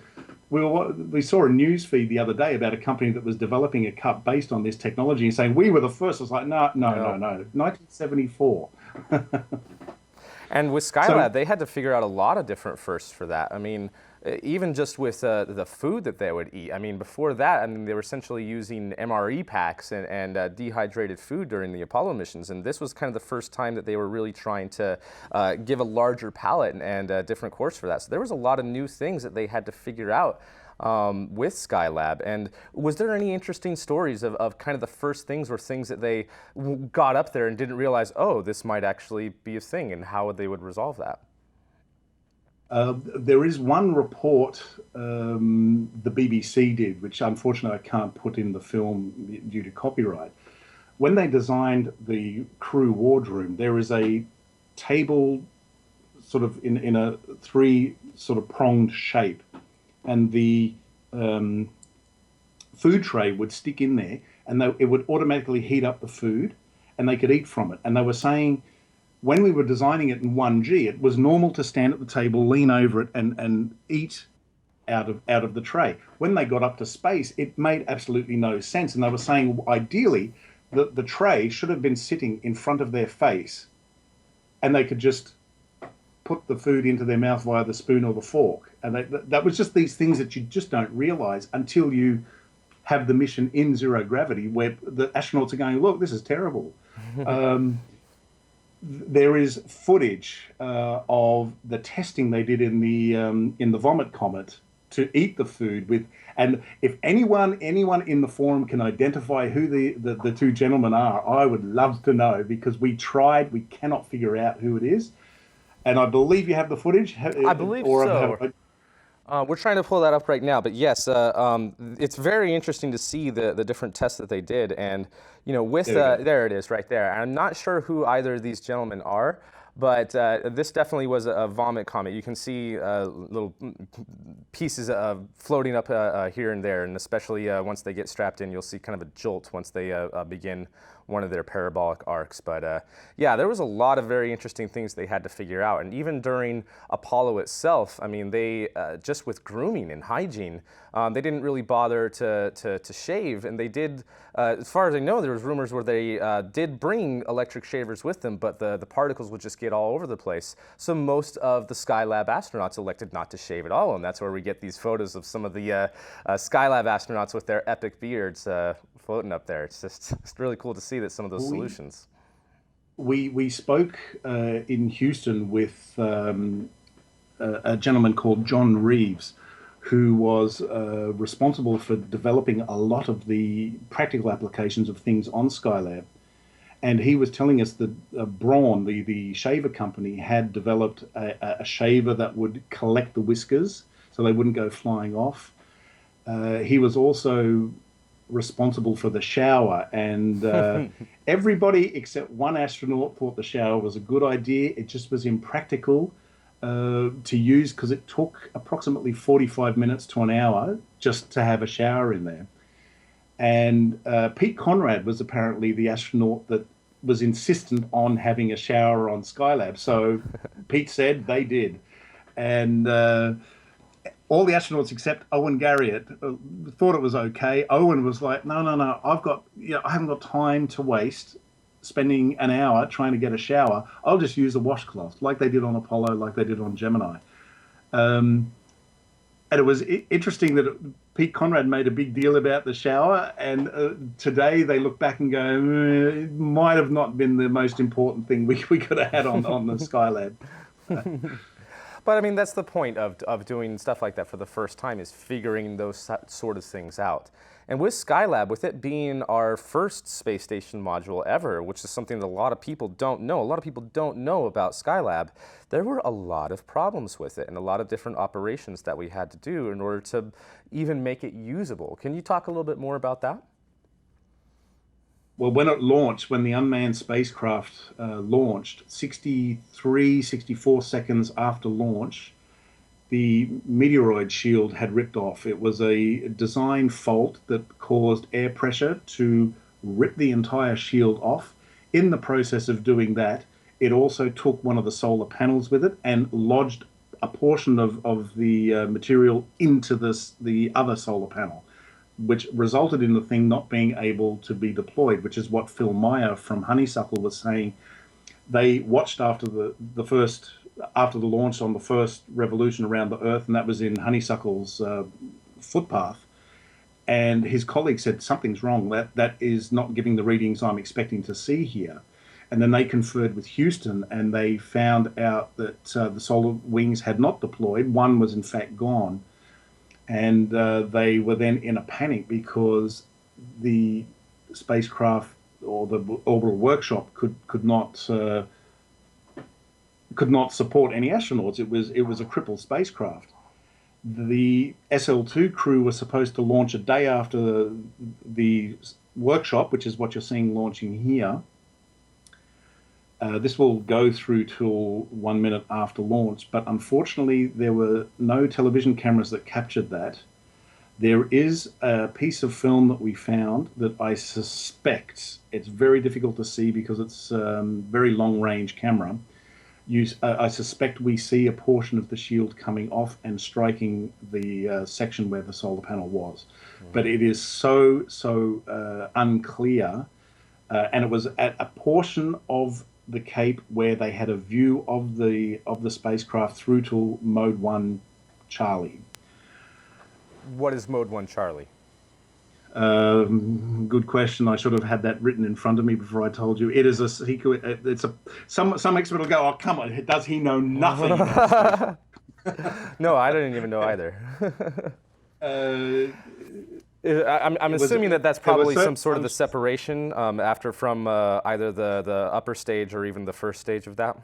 we saw a news feed the other day about a company that was developing a cup based on this technology and saying, we were the first. I was like, no. 1974. And with Skylab, they had to figure out a lot of different firsts for that. I mean, even just with the food that they would eat. I mean, before that, I mean, they were essentially using MRE packs and dehydrated food during the Apollo missions. And this was kind of the first time that they were really trying to give a larger palette and a different course for that. So there was a lot of new things that they had to figure out with Skylab. And was there any interesting stories of kind of the first things or things that they got up there and didn't realize, oh, this might actually be a thing, and how they would resolve that? There is one report the BBC did, which unfortunately I can't put in the film due to copyright. When they designed the crew wardroom, there is a table sort of in a three sort of pronged shape, and the food tray would stick in there, and it would automatically heat up the food, and they could eat from it. And they were saying, when we were designing it in 1G, it was normal to stand at the table, lean over it, and eat out of the tray. When they got up to space, it made absolutely no sense. And they were saying, ideally, the tray should have been sitting in front of their face, and they could just put the food into their mouth via the spoon or the fork. And that was just these things that you just don't realize until you have the mission in zero gravity, where the astronauts are going, look, this is terrible. There is footage of the testing they did in the Vomit Comet to eat the food with, and if anyone in the forum can identify who the two gentlemen are, I would love to know, because we cannot figure out who it is. And I believe you have the footage. I believe so. We're trying to pull that up right now, but yes, it's very interesting to see the different tests that they did, and with there it is right there. I'm not sure who either of these gentlemen are, but this definitely was a vomit comet. You can see little pieces of floating up here and there, and especially once they get strapped in, you'll see kind of a jolt once they begin one of their parabolic arcs. But yeah, there was a lot of very interesting things they had to figure out. And even during Apollo itself, I mean, they, just with grooming and hygiene, they didn't really bother to shave. And they did, as far as I know, there was rumors where they did bring electric shavers with them, but the particles would just get all over the place. So most of the Skylab astronauts elected not to shave at all. And that's where we get these photos of some of the Skylab astronauts with their epic beards floating up there. It's really cool to see that some of those solutions. We spoke in Houston with a gentleman called John Reeves, who was responsible for developing a lot of the practical applications of things on Skylab. And he was telling us that Braun, the shaver company, had developed a shaver that would collect the whiskers so they wouldn't go flying off. He was also responsible for the shower, and everybody except one astronaut thought the shower was a good idea. It just was impractical to use, because it took approximately 45 minutes to an hour just to have a shower in there. And Pete Conrad was apparently the astronaut that was insistent on having a shower on Skylab. So Pete said they did. And all the astronauts except Owen Garriott thought it was okay. Owen was like, no, I haven't got time to waste spending an hour trying to get a shower. I'll just use a washcloth, like they did on Apollo, like they did on Gemini. And it was interesting that Pete Conrad made a big deal about the shower, and today they look back and go, it might have not been the most important thing we could have had on the Skylab. But I mean, that's the point of doing stuff like that for the first time, is figuring those sort of things out. And with Skylab, with it being our first space station module ever, which is something that a lot of people don't know, about Skylab, there were a lot of problems with it and a lot of different operations that we had to do in order to even make it usable. Can you talk a little bit more about that? Well, when it launched, when the unmanned spacecraft launched, 63, 64 seconds after launch, the meteoroid shield had ripped off. It was a design fault that caused air pressure to rip the entire shield off. In the process of doing that, it also took one of the solar panels with it and lodged a portion of the material into the other solar panel, which resulted in the thing not being able to be deployed, which is what Phil Meyer from Honeysuckle was saying. They watched after the launch on the first revolution around the Earth, and that was in Honeysuckle's footpath. And his colleague said, something's wrong. That is not giving the readings I'm expecting to see here. And then they conferred with Houston, and they found out that the solar wings had not deployed. One was in fact gone. And they were then in a panic because the spacecraft or the orbital workshop could not support any astronauts. It was a crippled spacecraft. The SL2 crew was supposed to launch a day after the workshop, which is what you're seeing launching here. This will go through till 1 minute after launch, but unfortunately there were no television cameras that captured that. There is a piece of film that we found that I suspect, it's very difficult to see because it's very long-range camera. I suspect we see a portion of the shield coming off and striking the section where the solar panel was. But it is so unclear, and it was at a portion of the Cape where they had a view of the spacecraft through to Mode 1 Charlie. What is Mode 1 Charlie? Good question. I should have had that written in front of me before I told you. It is a secret. It's a some expert will go, oh come on, does he know nothing? No, I didn't even know either. I'm assuming that's probably some sort of the separation from either the upper stage or even the first stage of that.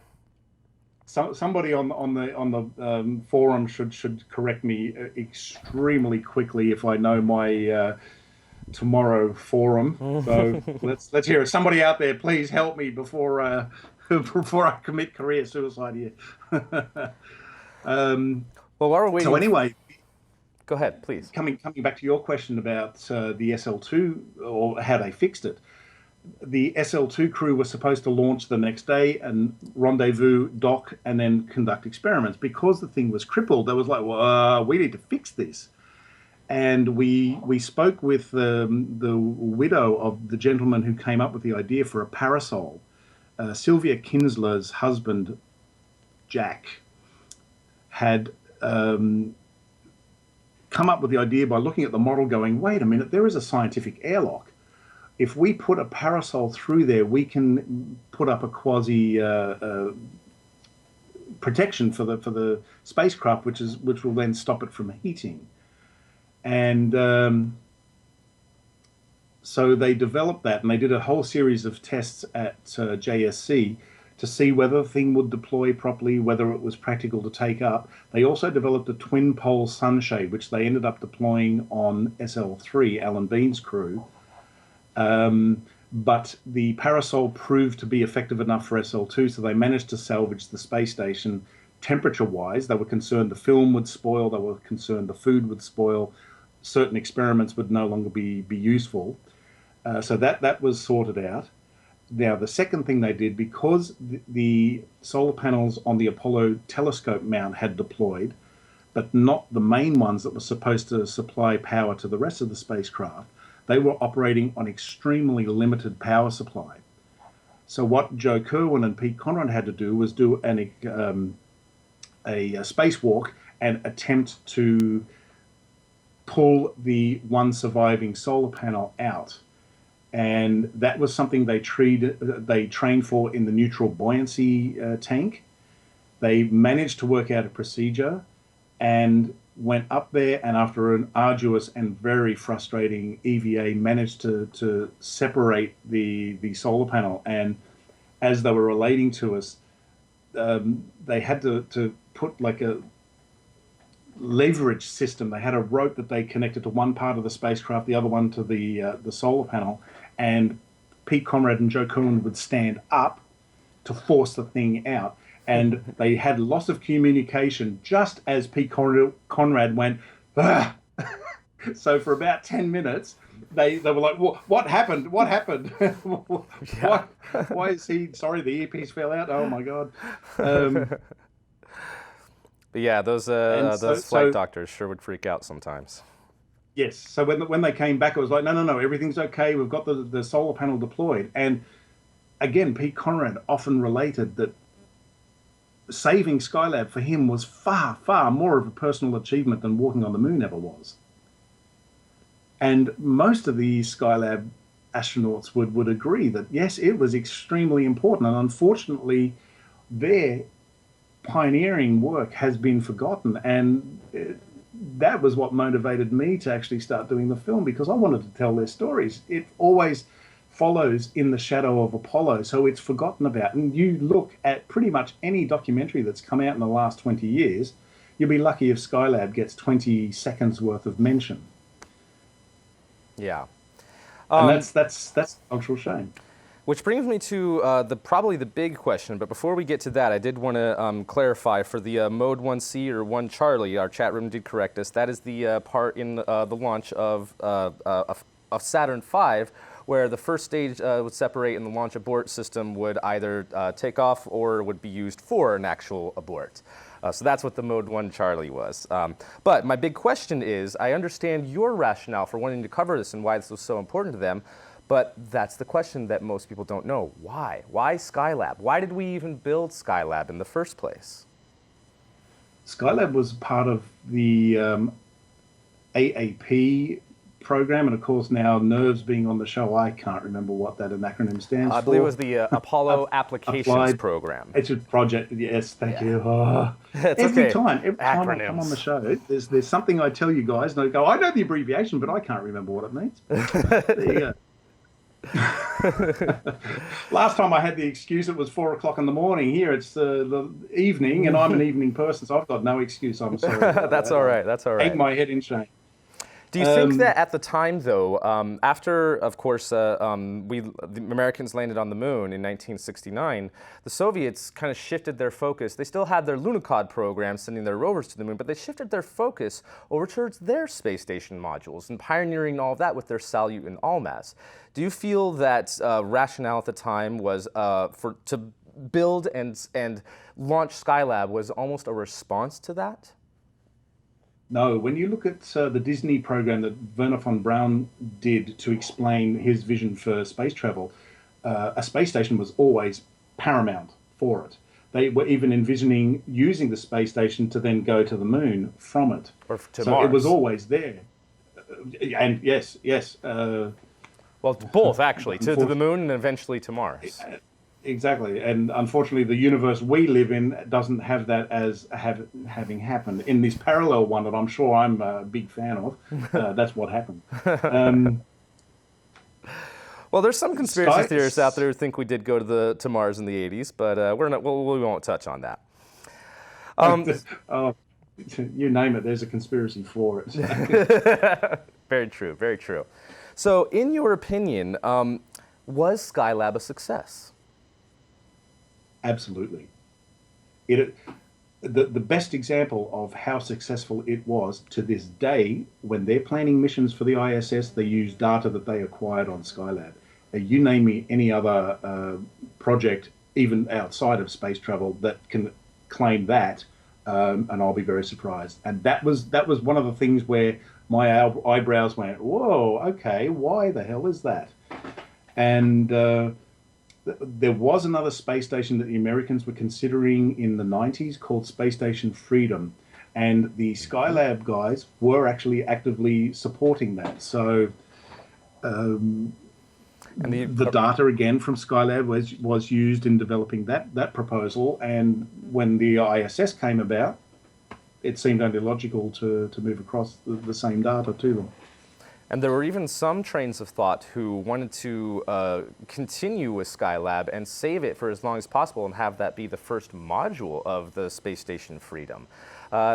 Somebody on the forum should correct me extremely quickly if I know my tomorrow forum. So let's hear it. Somebody out there, please help me before I commit career suicide here. Well, while we're waiting. So anyway. Go ahead, please. Coming back to your question about the SL2 or how they fixed it, the SL2 crew was supposed to launch the next day and rendezvous, dock, and then conduct experiments. Because the thing was crippled, they was like, well, we need to fix this. And we spoke with the widow of the gentleman who came up with the idea for a parasol. Sylvia Kinsler's husband, Jack, had come up with the idea by looking at the model going, wait a minute, there is a scientific airlock. If we put a parasol through there, we can put up a quasi protection for the spacecraft, which will then stop it from heating. And so they developed that, and they did a whole series of tests at JSC to see whether the thing would deploy properly, whether it was practical to take up. They also developed a twin-pole sunshade, which they ended up deploying on SL3, Alan Bean's crew. But the parasol proved to be effective enough for SL2, so they managed to salvage the space station temperature-wise. They were concerned the film would spoil, they were concerned the food would spoil, certain experiments would no longer be useful. So that was sorted out. Now, the second thing they did, because the solar panels on the Apollo telescope mount had deployed, but not the main ones that were supposed to supply power to the rest of the spacecraft, they were operating on extremely limited power supply. So what Joe Kerwin and Pete Conrad had to do was do a spacewalk and attempt to pull the one surviving solar panel out. And that was something they trained for in the neutral buoyancy tank. They managed to work out a procedure and went up there, and after an arduous and very frustrating EVA, managed to separate the solar panel. And as they were relating to us, they had to put like a leverage system. They had a rope that they connected to one part of the spacecraft, the other one to the solar panel, and Pete Conrad and Joe Cohen would stand up to force the thing out. And they had loss of communication just as Pete Conrad went, ah! So for about 10 minutes, they were like, what happened? What happened? Why is he, sorry, the earpiece fell out? Oh my God. But yeah, those flight doctors sure would freak out sometimes. Yes. So when they came back, it was like, no, everything's okay. We've got the solar panel deployed. And again, Pete Conrad often related that saving Skylab for him was far, far more of a personal achievement than walking on the moon ever was. And most of the Skylab astronauts would agree that, yes, it was extremely important. And unfortunately, their pioneering work has been forgotten. And that was what motivated me to actually start doing the film, because I wanted to tell their stories. It always follows in the shadow of Apollo, so it's forgotten about. And you look at pretty much any documentary that's come out in the last 20 years, you'll be lucky if Skylab gets 20 seconds worth of mention. Yeah. And that's a cultural shame. Which brings me to probably the big question, but before we get to that, I did want to clarify for the Mode 1C or 1 Charlie, our chat room did correct us, that is the part in the launch of Saturn V, where the first stage would separate and the launch abort system would either take off or would be used for an actual abort. So that's what the Mode 1 Charlie was. But my big question is, I understand your rationale for wanting to cover this and why this was so important to them, but that's the question that most people don't know. Why? Why Skylab? Why did we even build Skylab in the first place? Skylab was part of the AAP program, and of course now Nerves being on the show, I can't remember what that acronym stands for. I believe it was the Apollo Applications Program. It's a project, yes, thank you. Oh. Every time I come on the show, there's something I tell you guys, and I go, I know the abbreviation, but I can't remember what it means. There you go. Last time I had the excuse, it was 4 o'clock in the morning. Here it's the evening, and I'm an evening person, so I've got no excuse. I'm sorry. That's all right. That's all right. Hang my head in shame. Do you think that at the time, though, after, of course, the Americans landed on the moon in 1969, the Soviets kind of shifted their focus. They still had their Lunokhod program, sending their rovers to the moon, but they shifted their focus over towards their space station modules and pioneering all of that with their Salyut and Almaz. Do you feel that rationale at the time was to build and launch Skylab was almost a response to that? No, when you look at the Disney program that Werner von Braun did to explain his vision for space travel, a space station was always paramount for it. They were even envisioning using the space station to then go to the moon from it. Or to so Mars. It was always there. And yes. Well, both, actually, to the moon and eventually to Mars. Exactly, and unfortunately the universe we live in doesn't have that as having happened. In this parallel one that I'm sure I'm a big fan of, that's what happened. Well, there's some conspiracy theorists out there who think we did go to Mars in the 80s, but we won't touch on that. You name it, there's a conspiracy for it. Very true, very true. So in your opinion, was Skylab a success? Absolutely. The best example of how successful it was to this day, when they're planning missions for the ISS, they use data that they acquired on Skylab. You name me any other project, even outside of space travel, that can claim that, and I'll be very surprised. And that was one of the things where my eyebrows went, whoa, okay, why the hell is that? And there was another space station that the Americans were considering in the 90s called Space Station Freedom, and the Skylab guys were actually actively supporting that. So And the data again from Skylab was used in developing that proposal, and when the ISS came about, it seemed only logical to move across the same data to them. And there were even some trains of thought who wanted to continue with Skylab and save it for as long as possible and have that be the first module of the Space Station Freedom.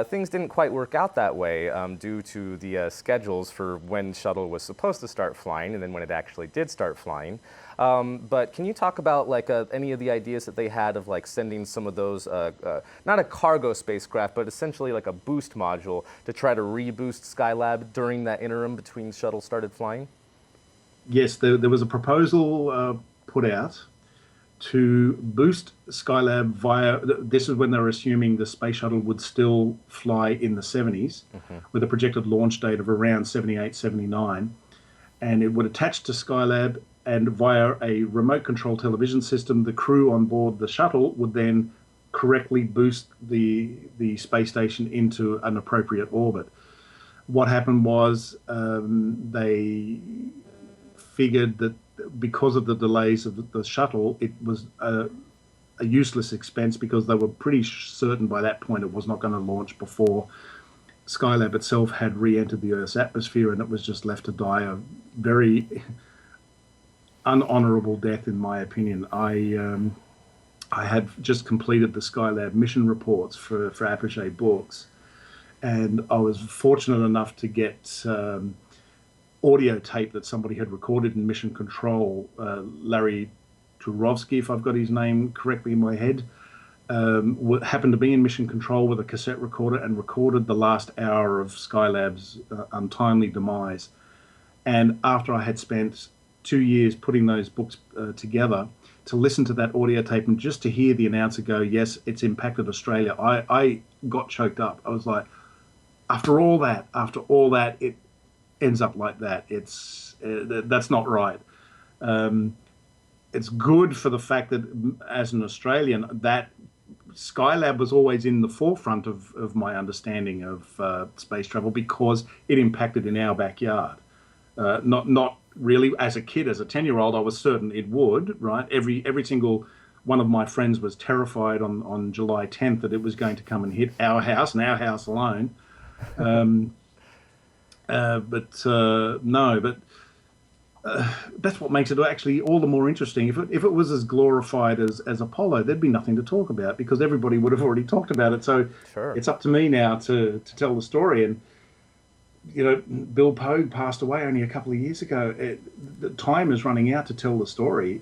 Things didn't quite work out that way due to the schedules for when shuttle was supposed to start flying and then when it actually did start flying. But can you talk about like any of the ideas that they had of like sending some of those, not a cargo spacecraft, but essentially like a boost module to try to reboost Skylab during that interim between shuttle started flying? Yes, there was a proposal put out to boost Skylab via, this is when they were assuming the space shuttle would still fly in the 70s, with a projected launch date of around 78, 79. And it would attach to Skylab, and via a remote control television system, the crew on board the shuttle would then correctly boost the space station into an appropriate orbit. What happened was they figured that because of the delays of the shuttle, it was a useless expense because they were pretty certain by that point it was not going to launch before Skylab itself had re-entered the Earth's atmosphere, and it was just left to die a very unhonorable death, in my opinion. I had just completed the Skylab mission reports for Apogee Books, and I was fortunate enough to get audio tape that somebody had recorded in Mission Control. Larry Turovsky, if I've got his name correctly in my head, happened to be in Mission Control with a cassette recorder and recorded the last hour of Skylab's untimely demise. And after I had spent 2 years putting those books together, to listen to that audio tape and just to hear the announcer go, yes, it's impacted Australia, I got choked up. I was like, after all that, it ends up like that. That's not right. It's good for the fact that, as an Australian, that Skylab was always in the forefront of my understanding of space travel because it impacted in our backyard. Not really as a kid, as a 10-year-old, I was certain it would, right? Every single one of my friends was terrified on July 10th that it was going to come and hit our house and our house alone. That's what makes it actually all the more interesting. If it was as glorified as Apollo, there'd be nothing to talk about because everybody would have already talked about it. So It's up to me now to tell the story. And you know, Bill Pogue passed away only a couple of years ago. The time is running out to tell the story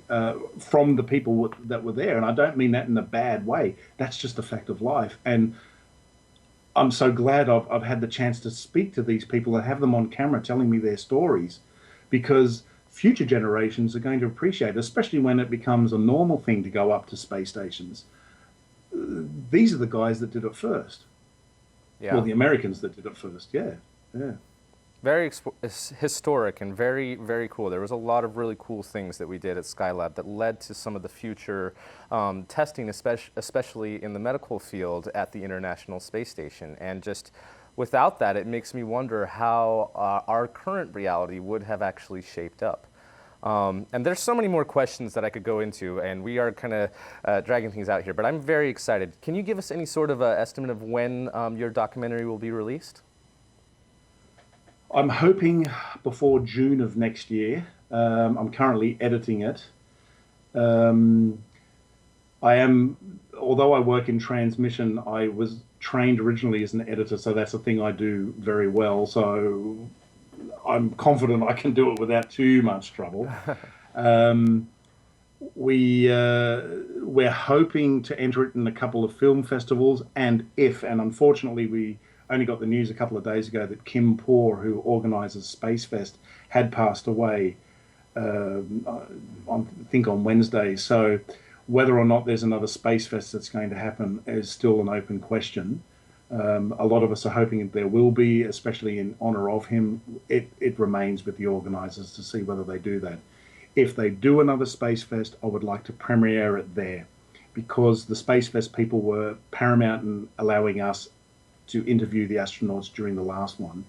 from the people that were there, and I don't mean that in a bad way. That's just a fact of life. And I'm so glad I've had the chance to speak to these people and have them on camera telling me their stories, because future generations are going to appreciate it, especially when it becomes a normal thing to go up to space stations. These are the guys that did it first. Yeah. Well, the Americans that did it first, yeah. Very historic and very, very cool. There was a lot of really cool things that we did at Skylab that led to some of the future testing, especially in the medical field at the International Space Station. And just without that, it makes me wonder how our current reality would have actually shaped up. And there's so many more questions that I could go into, and we are kind of dragging things out here, but I'm very excited. Can you give us any sort of estimate of when your documentary will be released? I'm hoping before June of next year. I'm currently editing it. Although I work in transmission, I was trained originally as an editor, so that's a thing I do very well. So I'm confident I can do it without too much trouble. We're hoping to enter it in a couple of film festivals, and unfortunately we only got the news a couple of days ago that Kim Poor, who organises Space Fest, had passed away, I think on Wednesday. So whether or not there's another Space Fest that's going to happen is still an open question. A lot of us are hoping that there will be, especially in honour of him. It remains with the organisers to see whether they do that. If they do another Space Fest, I would like to premiere it there, because the Space Fest people were paramount in allowing us to interview the astronauts during the last one.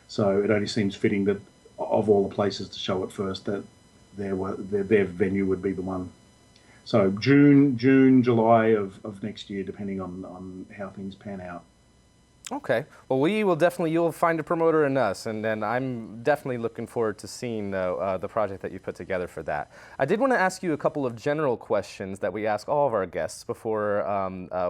So it only seems fitting that of all the places to show it first, that their venue would be the one. So June, July of next year, depending on how things pan out. Okay. Well, you'll find a promoter in us, and I'm definitely looking forward to seeing the project that you put together for that. I did want to ask you a couple of general questions that we ask all of our guests before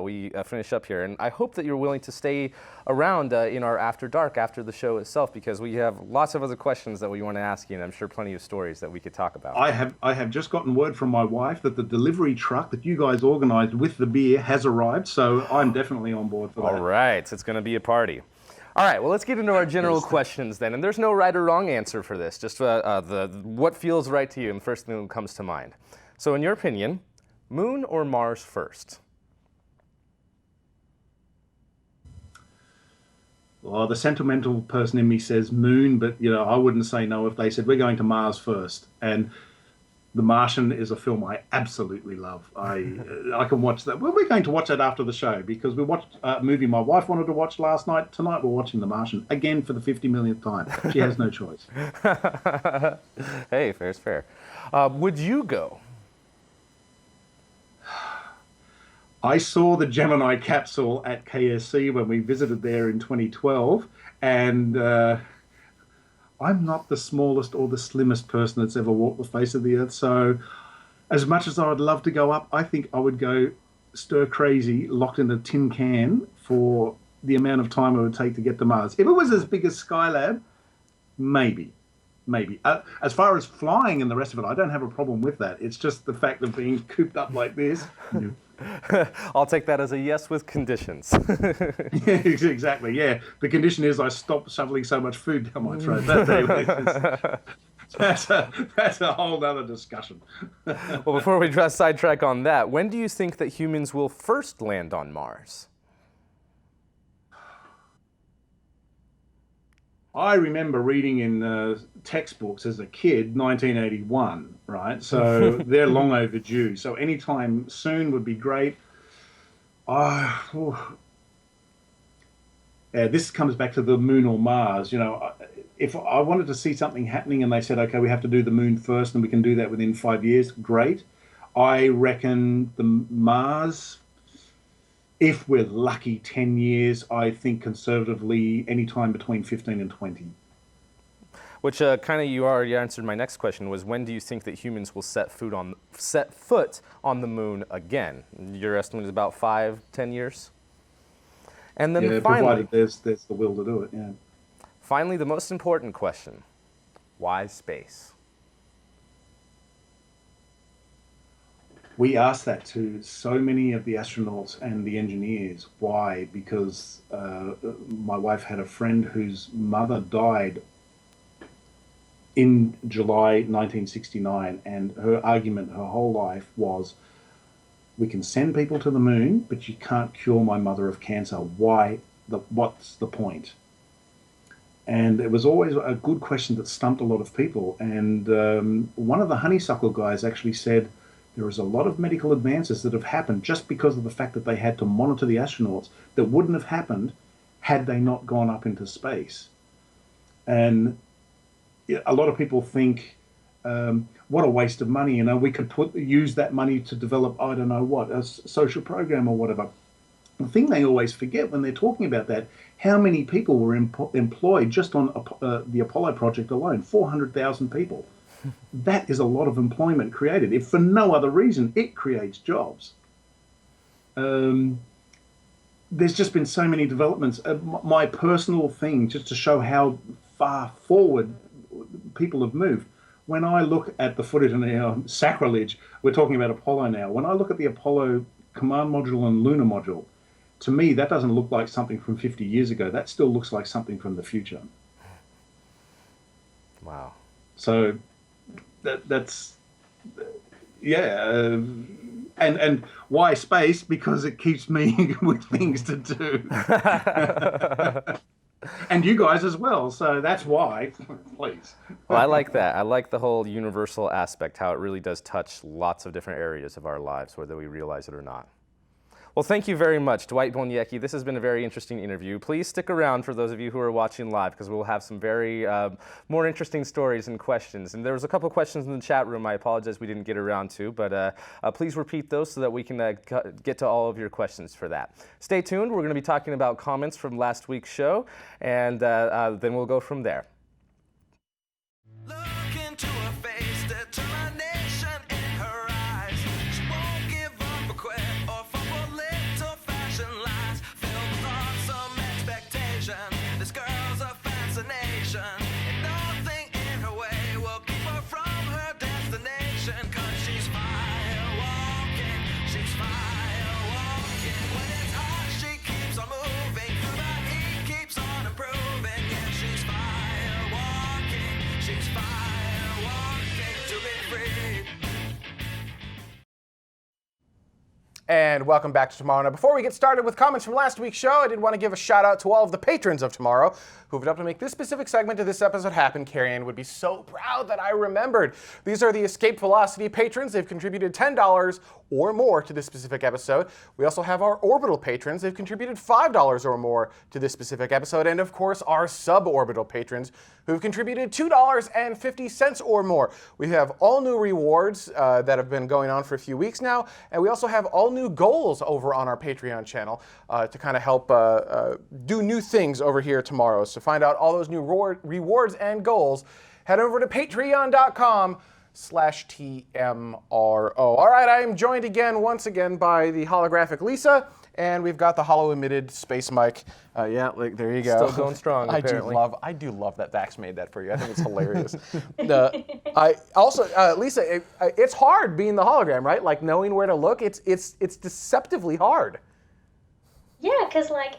we finish up here, and I hope that you're willing to stay around in our After Dark after the show itself, because we have lots of other questions that we want to ask you, and I'm sure plenty of stories that we could talk about. I have just gotten word from my wife that the delivery truck that you guys organised with the beer has arrived, so I'm definitely on board for that. All right, so it's going to be a party. All right, well, let's get into our general questions then. And there's no right or wrong answer for this, just what feels right to you and the first thing that comes to mind. So in your opinion, Moon or Mars first? Well, the sentimental person in me says Moon, but I wouldn't say no if they said we're going to Mars first. And The Martian is a film I absolutely love. I can watch that. Well, we're going to watch that after the show because we watched a movie my wife wanted to watch last night. Tonight we're watching The Martian again for the 50 millionth time. She has no choice. Hey, fair's fair. Would you go? I saw the Gemini capsule at KSC when we visited there in 2012, and I'm not the smallest or the slimmest person that's ever walked the face of the earth. So as much as I would love to go up, I think I would go stir crazy, locked in a tin can for the amount of time it would take to get to Mars. If it was as big as Skylab, maybe. As far as flying and the rest of it, I don't have a problem with that. It's just the fact of being cooped up like this. I'll take that as a yes with conditions. Yeah, exactly, yeah. The condition is I stop shoveling so much food down my throat. That's a whole other discussion. Well, before we sidetrack on that, when do you think that humans will first land on Mars? I remember reading in textbooks as a kid, 1981, right? So they're long overdue. So anytime soon would be great. This comes back to the Moon or Mars. If I wanted to see something happening and they said, okay, we have to do the Moon first and we can do that within 5 years, great. I reckon the Mars, if we're lucky, 10 years, I think conservatively anytime between 15 and 20. Which you already answered my next question, was when do you think that humans will set foot on the Moon again? Your estimate is about 5-10 years? And then finally, provided there's the will to do it, yeah. Finally, the most important question, why space? We asked that to so many of the astronauts and the engineers. Why? Because my wife had a friend whose mother died in July 1969, and her argument her whole life was, we can send people to the moon, but you can't cure my mother of cancer. Why? What's the point? And it was always a good question that stumped a lot of people. And one of the honeysuckle guys actually said, there is a lot of medical advances that have happened just because of the fact that they had to monitor the astronauts that wouldn't have happened had they not gone up into space. And a lot of people think, what a waste of money. We could use that money to develop, I don't know what, a social program or whatever. The thing they always forget when they're talking about that, how many people were employed just on the Apollo project alone, 400,000 people. That is a lot of employment created. If for no other reason, it creates jobs. There's just been so many developments. My personal thing, just to show how far forward people have moved, when I look at the footage, and sacrilege, we're talking about Apollo now, when I look at the Apollo command module and lunar module, to me, that doesn't look like something from 50 years ago. That still looks like something from the future. Wow. So that's yeah. And why space? Because it keeps me with things to do. And you guys as well. So that's why, please. Well, I like that. I like the whole universal aspect, how it really does touch lots of different areas of our lives, whether we realize it or not. Well, thank you very much, Dwight Boniecki. This has been a very interesting interview. Please stick around for those of you who are watching live, because we'll have some very more interesting stories and questions. And there was a couple questions in the chat room I apologize we didn't get around to, but please repeat those so that we can get to all of your questions for that. Stay tuned. We're going to be talking about comments from last week's show, and then we'll go from there. Look into her face, determination in her eyes. She won't give up or quit or fall for little fashion lies. Filled with awesome expectation, this girl's a fascination. And nothing in her way will keep her from her destination. 'Cause she's fire walking, she's fire walking. When it's hot, she keeps on moving. Through the heat, keeps on improving. Yeah, she's fire walking, she's fire walking to be free. And welcome back to Tomorrow. Now, before we get started with comments from last week's show, I did want to give a shout out to all of the patrons of Tomorrow who've helped to make this specific segment of this episode happen. Carrie-Ann would be so proud that I remembered. These are the Escape Velocity patrons. They've contributed $10 or more to this specific episode. We also have our Orbital patrons. They've contributed $5 or more to this specific episode. And of course, our Suborbital patrons who've contributed $2.50 or more. We have all new rewards that have been going on for a few weeks now. And we also have all new goals over on our Patreon channel to kind of help do new things over here tomorrow. So to find out all those new rewards and goals, head over to patreon.com/TMRO. All right, I am joined once again by the holographic Lisa, and we've got the hollow-emitted space mic. Yeah, like, there you go. Still going strong, apparently. I do love that Vax made that for you. I think it's hilarious. I also, Lisa, it's hard being the hologram, right? Like knowing where to look. It's deceptively hard. Yeah, because I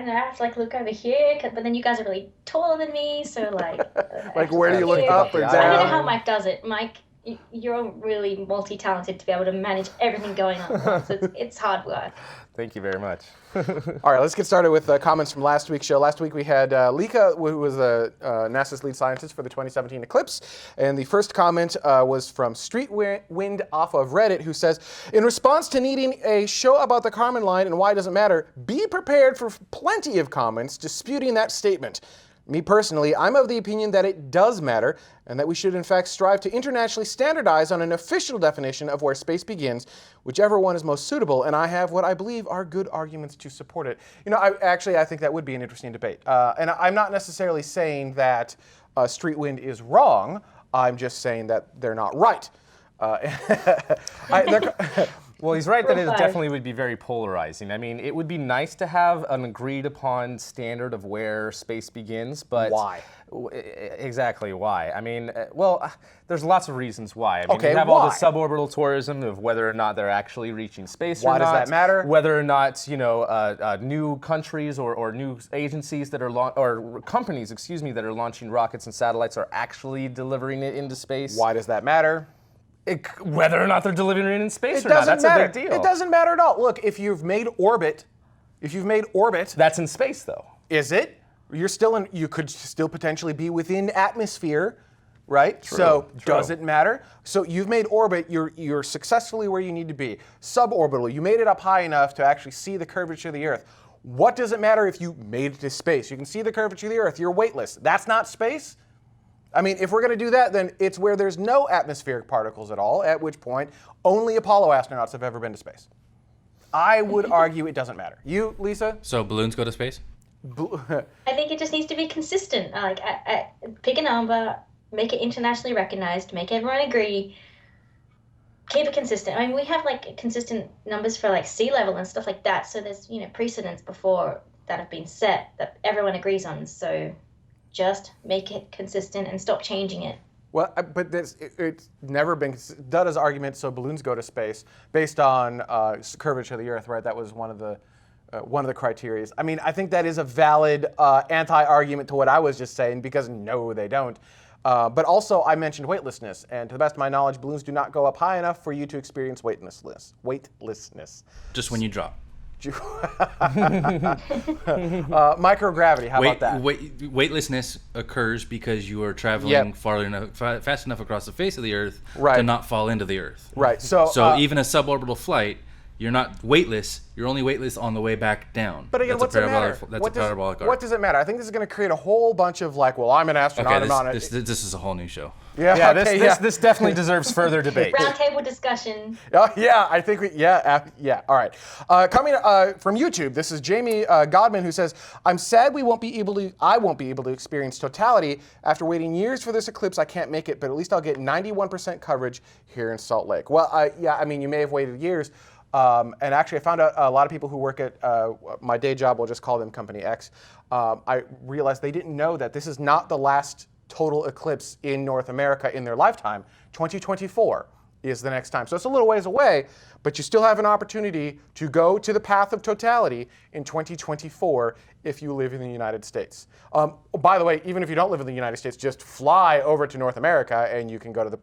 have to look over here, but then you guys are really taller than me, so like where do you look up or down? I don't know how Mike does it. Mike, you're really multi-talented to be able to manage everything going on at once. It's hard work. Thank you very much. All right, let's get started with comments from last week's show. Last week we had Lika, who was NASA's lead scientist for the 2017 eclipse. And the first comment was from Street Wind off of Reddit, who says, in response to needing a show about the Kármán line and why it doesn't matter, be prepared for plenty of comments disputing that statement. Me personally, I'm of the opinion that it does matter, and that we should in fact strive to internationally standardize on an official definition of where space begins, whichever one is most suitable, and I have what I believe are good arguments to support it. You know, I think that would be an interesting debate. And I'm not necessarily saying that Street Wind is wrong, I'm just saying that they're not right. Well, he's right that it definitely would be very polarizing. I mean, it would be nice to have an agreed upon standard of where space begins, but why? Exactly why? I mean, there's lots of reasons why. I mean, okay, you have why? all the suborbital tourism of whether or not they're actually reaching space why or not. Why does that matter? Whether or not, new countries or new agencies that are or companies, that are launching rockets and satellites are actually delivering it into space. Why does that matter? Whether or not they're delivering it in space or not, that's a big deal. It doesn't matter at all. Look, if you've made orbit, that's in space though. Is it? You could still potentially be within atmosphere, right? True, so true. Does it matter? So you've made orbit, you're successfully where you need to be. Suborbital, you made it up high enough to actually see the curvature of the Earth. What does it matter if you made it to space? You can see the curvature of the Earth, you're weightless. That's not space? I mean, if we're going to do that, then it's where there's no atmospheric particles at all, at which point only Apollo astronauts have ever been to space. I would argue it doesn't matter. You, Lisa? So balloons go to space? I think it just needs to be consistent. Pick a number, make it internationally recognized, make everyone agree, keep it consistent. I mean, we have consistent numbers for sea level and stuff like that, so there's precedents before that have been set that everyone agrees on. So just make it consistent and stop changing it. Well, but it's never been Dada's argument. So balloons go to space based on curvature of the Earth, right? That was one of the criteria. I mean, I think that is a valid anti-argument to what I was just saying, because no, they don't. But also, I mentioned weightlessness, and to the best of my knowledge, balloons do not go up high enough for you to experience weightlessness. Just when you drop. Microgravity, how about that? Weightlessness occurs because you are traveling fast enough across the face of the Earth to not fall into the Earth. Right. So even a suborbital flight, You're not weightless. You're only weightless on the way back down. But again, that's what's it matter? That's a parabolic arc. What does it matter? I think this is going to create a whole bunch of like, well, I'm an astronaut. Okay, I'm on it. this is a whole new show. Yeah, this definitely deserves further debate. Roundtable discussion. Yeah, I think all right. Coming from YouTube, this is Jamie Godman who says, "I'm sad I won't be able to experience totality after waiting years for this eclipse. I can't make it, but at least I'll get 91% coverage here in Salt Lake." Well, I mean, you may have waited years. And actually, I found out a lot of people who work at my day job, we'll just call them Company X. I realized they didn't know that this is not the last total eclipse in North America in their lifetime. 2024 is the next time. So it's a little ways away, but you still have an opportunity to go to the path of totality in 2024 if you live in the United States. By the way, even if you don't live in the United States, just fly over to North America and you can go to the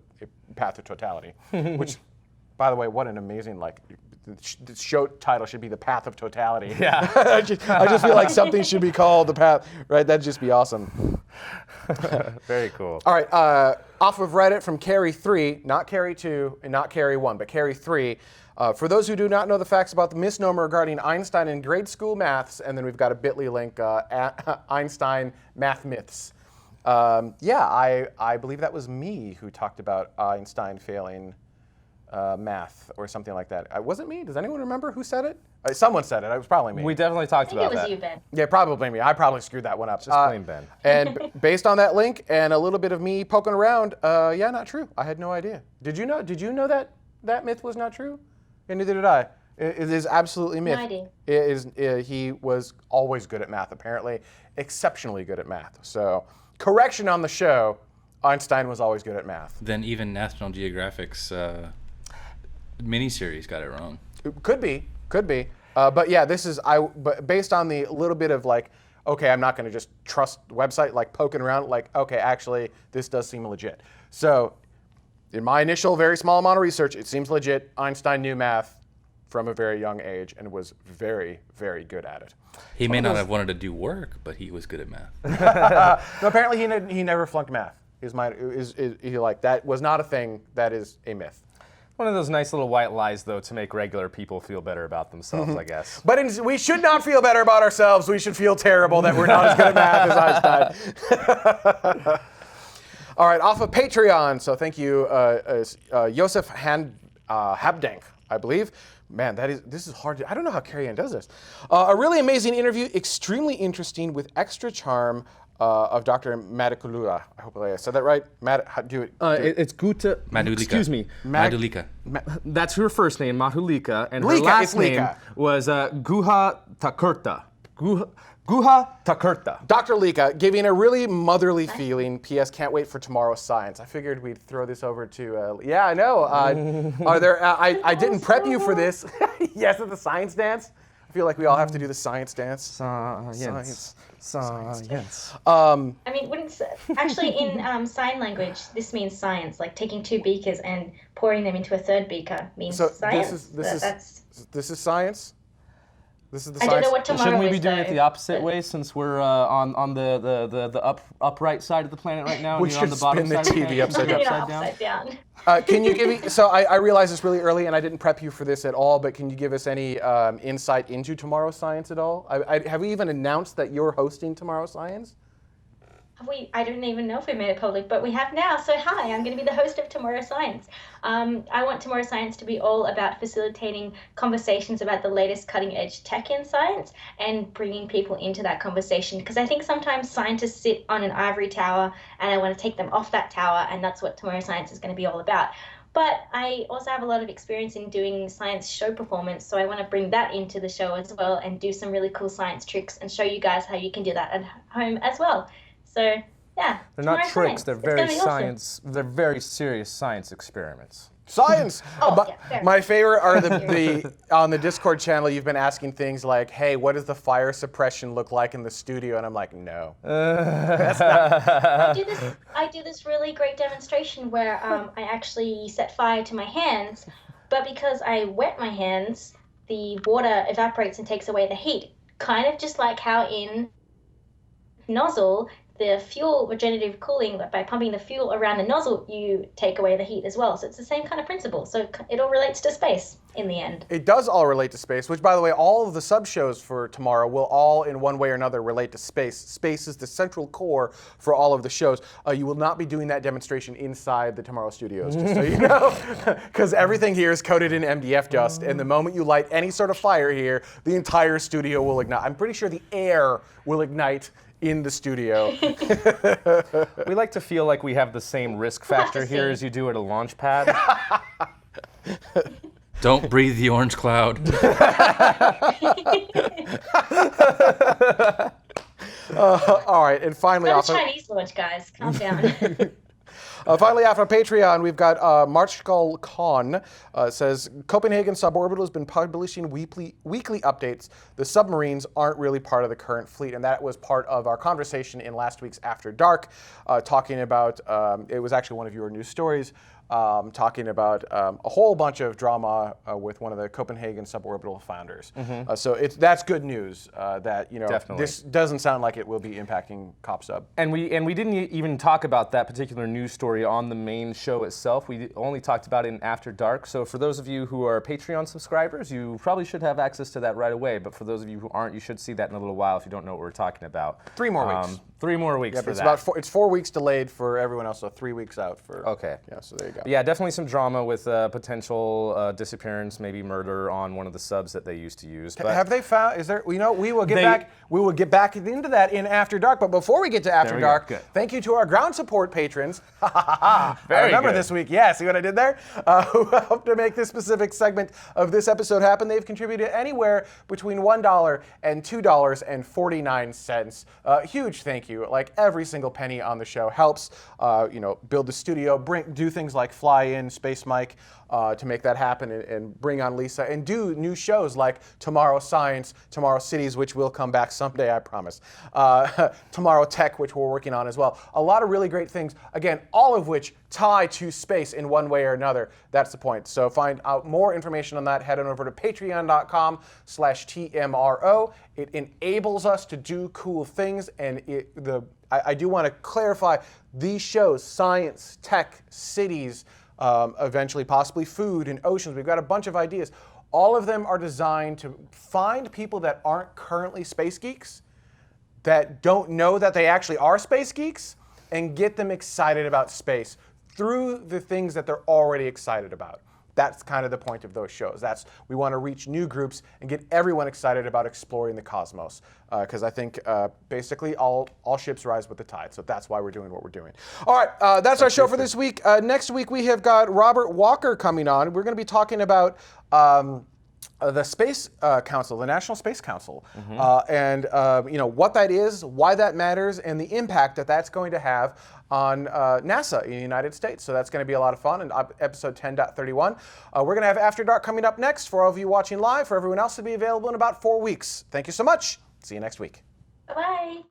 path of totality, which, by the way, what an amazing, the show title should be The Path of Totality. Yeah. I just feel like something should be called The Path, right? That'd just be awesome. Very cool. All right, off of Reddit from Carrie3, not Carrie2 and not Carrie1, but Carrie3. For those who do not know the facts about the misnomer regarding Einstein in grade school maths, and then we've got a bit.ly link, at Einstein math myths. I believe that was me who talked about Einstein failing math or something like that. It wasn't me. Does anyone remember who said it? Someone said it. It was probably me. We definitely talked about that. I think it was you, Ben. Yeah, probably me. I probably screwed that one up. Just blame Ben. And based on that link and a little bit of me poking around, not true. I had no idea. Did you know that that myth was not true? And neither did I. It is absolutely myth. No idea. It is. He was always good at math, apparently, exceptionally good at math. So, correction on the show: Einstein was always good at math. Then even National Geographic's miniseries got it wrong. Could be. But yeah, this is But based on the little bit of okay, I'm not going to just trust the website, poking around. Okay, actually, this does seem legit. So, in my initial very small amount of research, it seems legit. Einstein knew math from a very young age and was very, very good at it. He may not have wanted to do work, but he was good at math. No, apparently he never flunked math. That was not a thing. That is a myth. One of those nice little white lies, though, to make regular people feel better about themselves, I guess. But we should not feel better about ourselves. We should feel terrible that we're not as good at math as Einstein. All right, off of Patreon. So thank you, Josef Habdank, I believe. Man, this is hard. I don't know how Carrie Ann does this. A really amazing interview, extremely interesting, with extra charm of Dr. Madikulula. I hope I said that right. It's Guta. Madhulika. Excuse me. Madhulika. That's her first name, Madhulika, and her Lika, last it's name Lika. was Guha Takurta. Guha Takurta. Dr. Lika, giving a really motherly feeling. P.S. Can't wait for tomorrow's science. I figured we'd throw this over to. Yeah, I know. Are there? I didn't prep you for this. Yes, at the science dance. I feel like we all have to do the science dance. Science. I mean, actually in sign language, this means science. Like taking two beakers and pouring them into a third beaker means science. This is science. This is the I science. don't know what tomorrow Shouldn't we is, be doing it though, the opposite but- way, since we're on the upright side of the planet right now? We and you're on should the bottom spin the side of TV upside Put it down. upside down. Can you give me? So I realized this really early, and I didn't prep you for this at all. But can you give us any insight into tomorrow's science at all? Have we even announced that you're hosting tomorrow's science? I don't even know if we made it public, but we have now. So hi, I'm going to be the host of Tomorrow Science. I want Tomorrow Science to be all about facilitating conversations about the latest cutting edge tech in science and bringing people into that conversation. Because I think sometimes scientists sit on an ivory tower and I want to take them off that tower, and that's what Tomorrow Science is going to be all about. But I also have a lot of experience in doing science show performance, so I want to bring that into the show as well and do some really cool science tricks and show you guys how you can do that at home as well. So, yeah. They're not tricks. Science. They're It's very gonna be awesome. science. They're very serious science experiments. Science. Fair. My favorite are the on the Discord channel. You've been asking things like, "Hey, what does the fire suppression look like in the studio?" And I'm like, "No." I do this really great demonstration where I actually set fire to my hands, but because I wet my hands, the water evaporates and takes away the heat. Kind of just like how in nozzle the fuel regenerative cooling, by pumping the fuel around the nozzle, you take away the heat as well. So it's the same kind of principle. So it all relates to space in the end. It does all relate to space, which, by the way, all of the sub-shows for tomorrow will all, in one way or another, relate to space. Space is the central core for all of the shows. You will not be doing that demonstration inside the Tomorrow Studios, just so you know, because everything here is coated in MDF dust, and the moment you light any sort of fire here, the entire studio will ignite. I'm pretty sure the air will ignite in the studio. We like to feel like we have the same risk factor here as you do at a launch pad. Don't breathe the orange cloud. All right, and finally, Not off a Chinese launch, guys. Calm down. Finally, off on Patreon, we've got Marshall Khan says Copenhagen Suborbital has been publishing weekly updates. The submarines aren't really part of the current fleet, and that was part of our conversation in last week's After Dark, talking about. It was actually one of your news stories. Talking about a whole bunch of drama with one of the Copenhagen Suborbital founders. So that's good news that this doesn't sound like it will be impacting CopSub. And we didn't even talk about that particular news story on the main show itself. We only talked about it in After Dark. So for those of you who are Patreon subscribers, you probably should have access to that right away. But for those of you who aren't, you should see that in a little while if you don't know what we're talking about. 3 more weeks. 3 more weeks for it's that. It's 4 weeks delayed for everyone else, so 3 weeks out for. Okay. Yeah, so there you go. But yeah, definitely some drama with potential disappearance, maybe murder on one of the subs that they used to use. But have they found? Is there? We will get back. We will get back into that in After Dark. But before we get to After Dark, thank you to our ground support patrons. I remember this week. Yeah, see what I did there? Who helped to make this specific segment of this episode happen. They've contributed anywhere between $1 and $2.49. Huge thank you. Like every single penny on the show helps. Build the studio, do things like fly in Space Mike to make that happen, and bring on Lisa, and do new shows like Tomorrow Science, Tomorrow Cities, which will come back someday, I promise. Tomorrow Tech, which we're working on as well. A lot of really great things. Again, all of which tie to space in one way or another. That's the point. So find out more information on that. Head on over to patreon.com/TMRO. It enables us to do cool things, and I do want to clarify these shows: science, tech, cities, eventually possibly food and oceans. We've got a bunch of ideas. All of them are designed to find people that aren't currently space geeks, that don't know that they actually are space geeks, and get them excited about space through the things that they're already excited about. That's kind of the point of those shows. We want to reach new groups and get everyone excited about exploring the cosmos. Because I think basically all ships rise with the tide. So that's why we're doing what we're doing. All right, that's our show for this week. Next week we have got Robert Walker coming on. We're going to be talking about the Space Council, the National Space Council, and what that is, why that matters, and the impact that that's going to have on NASA in the United States. So that's going to be a lot of fun in episode 10.31. We're going to have After Dark coming up next for all of you watching live. For everyone else, to be available in about 4 weeks. Thank you so much. See you next week. Bye-bye.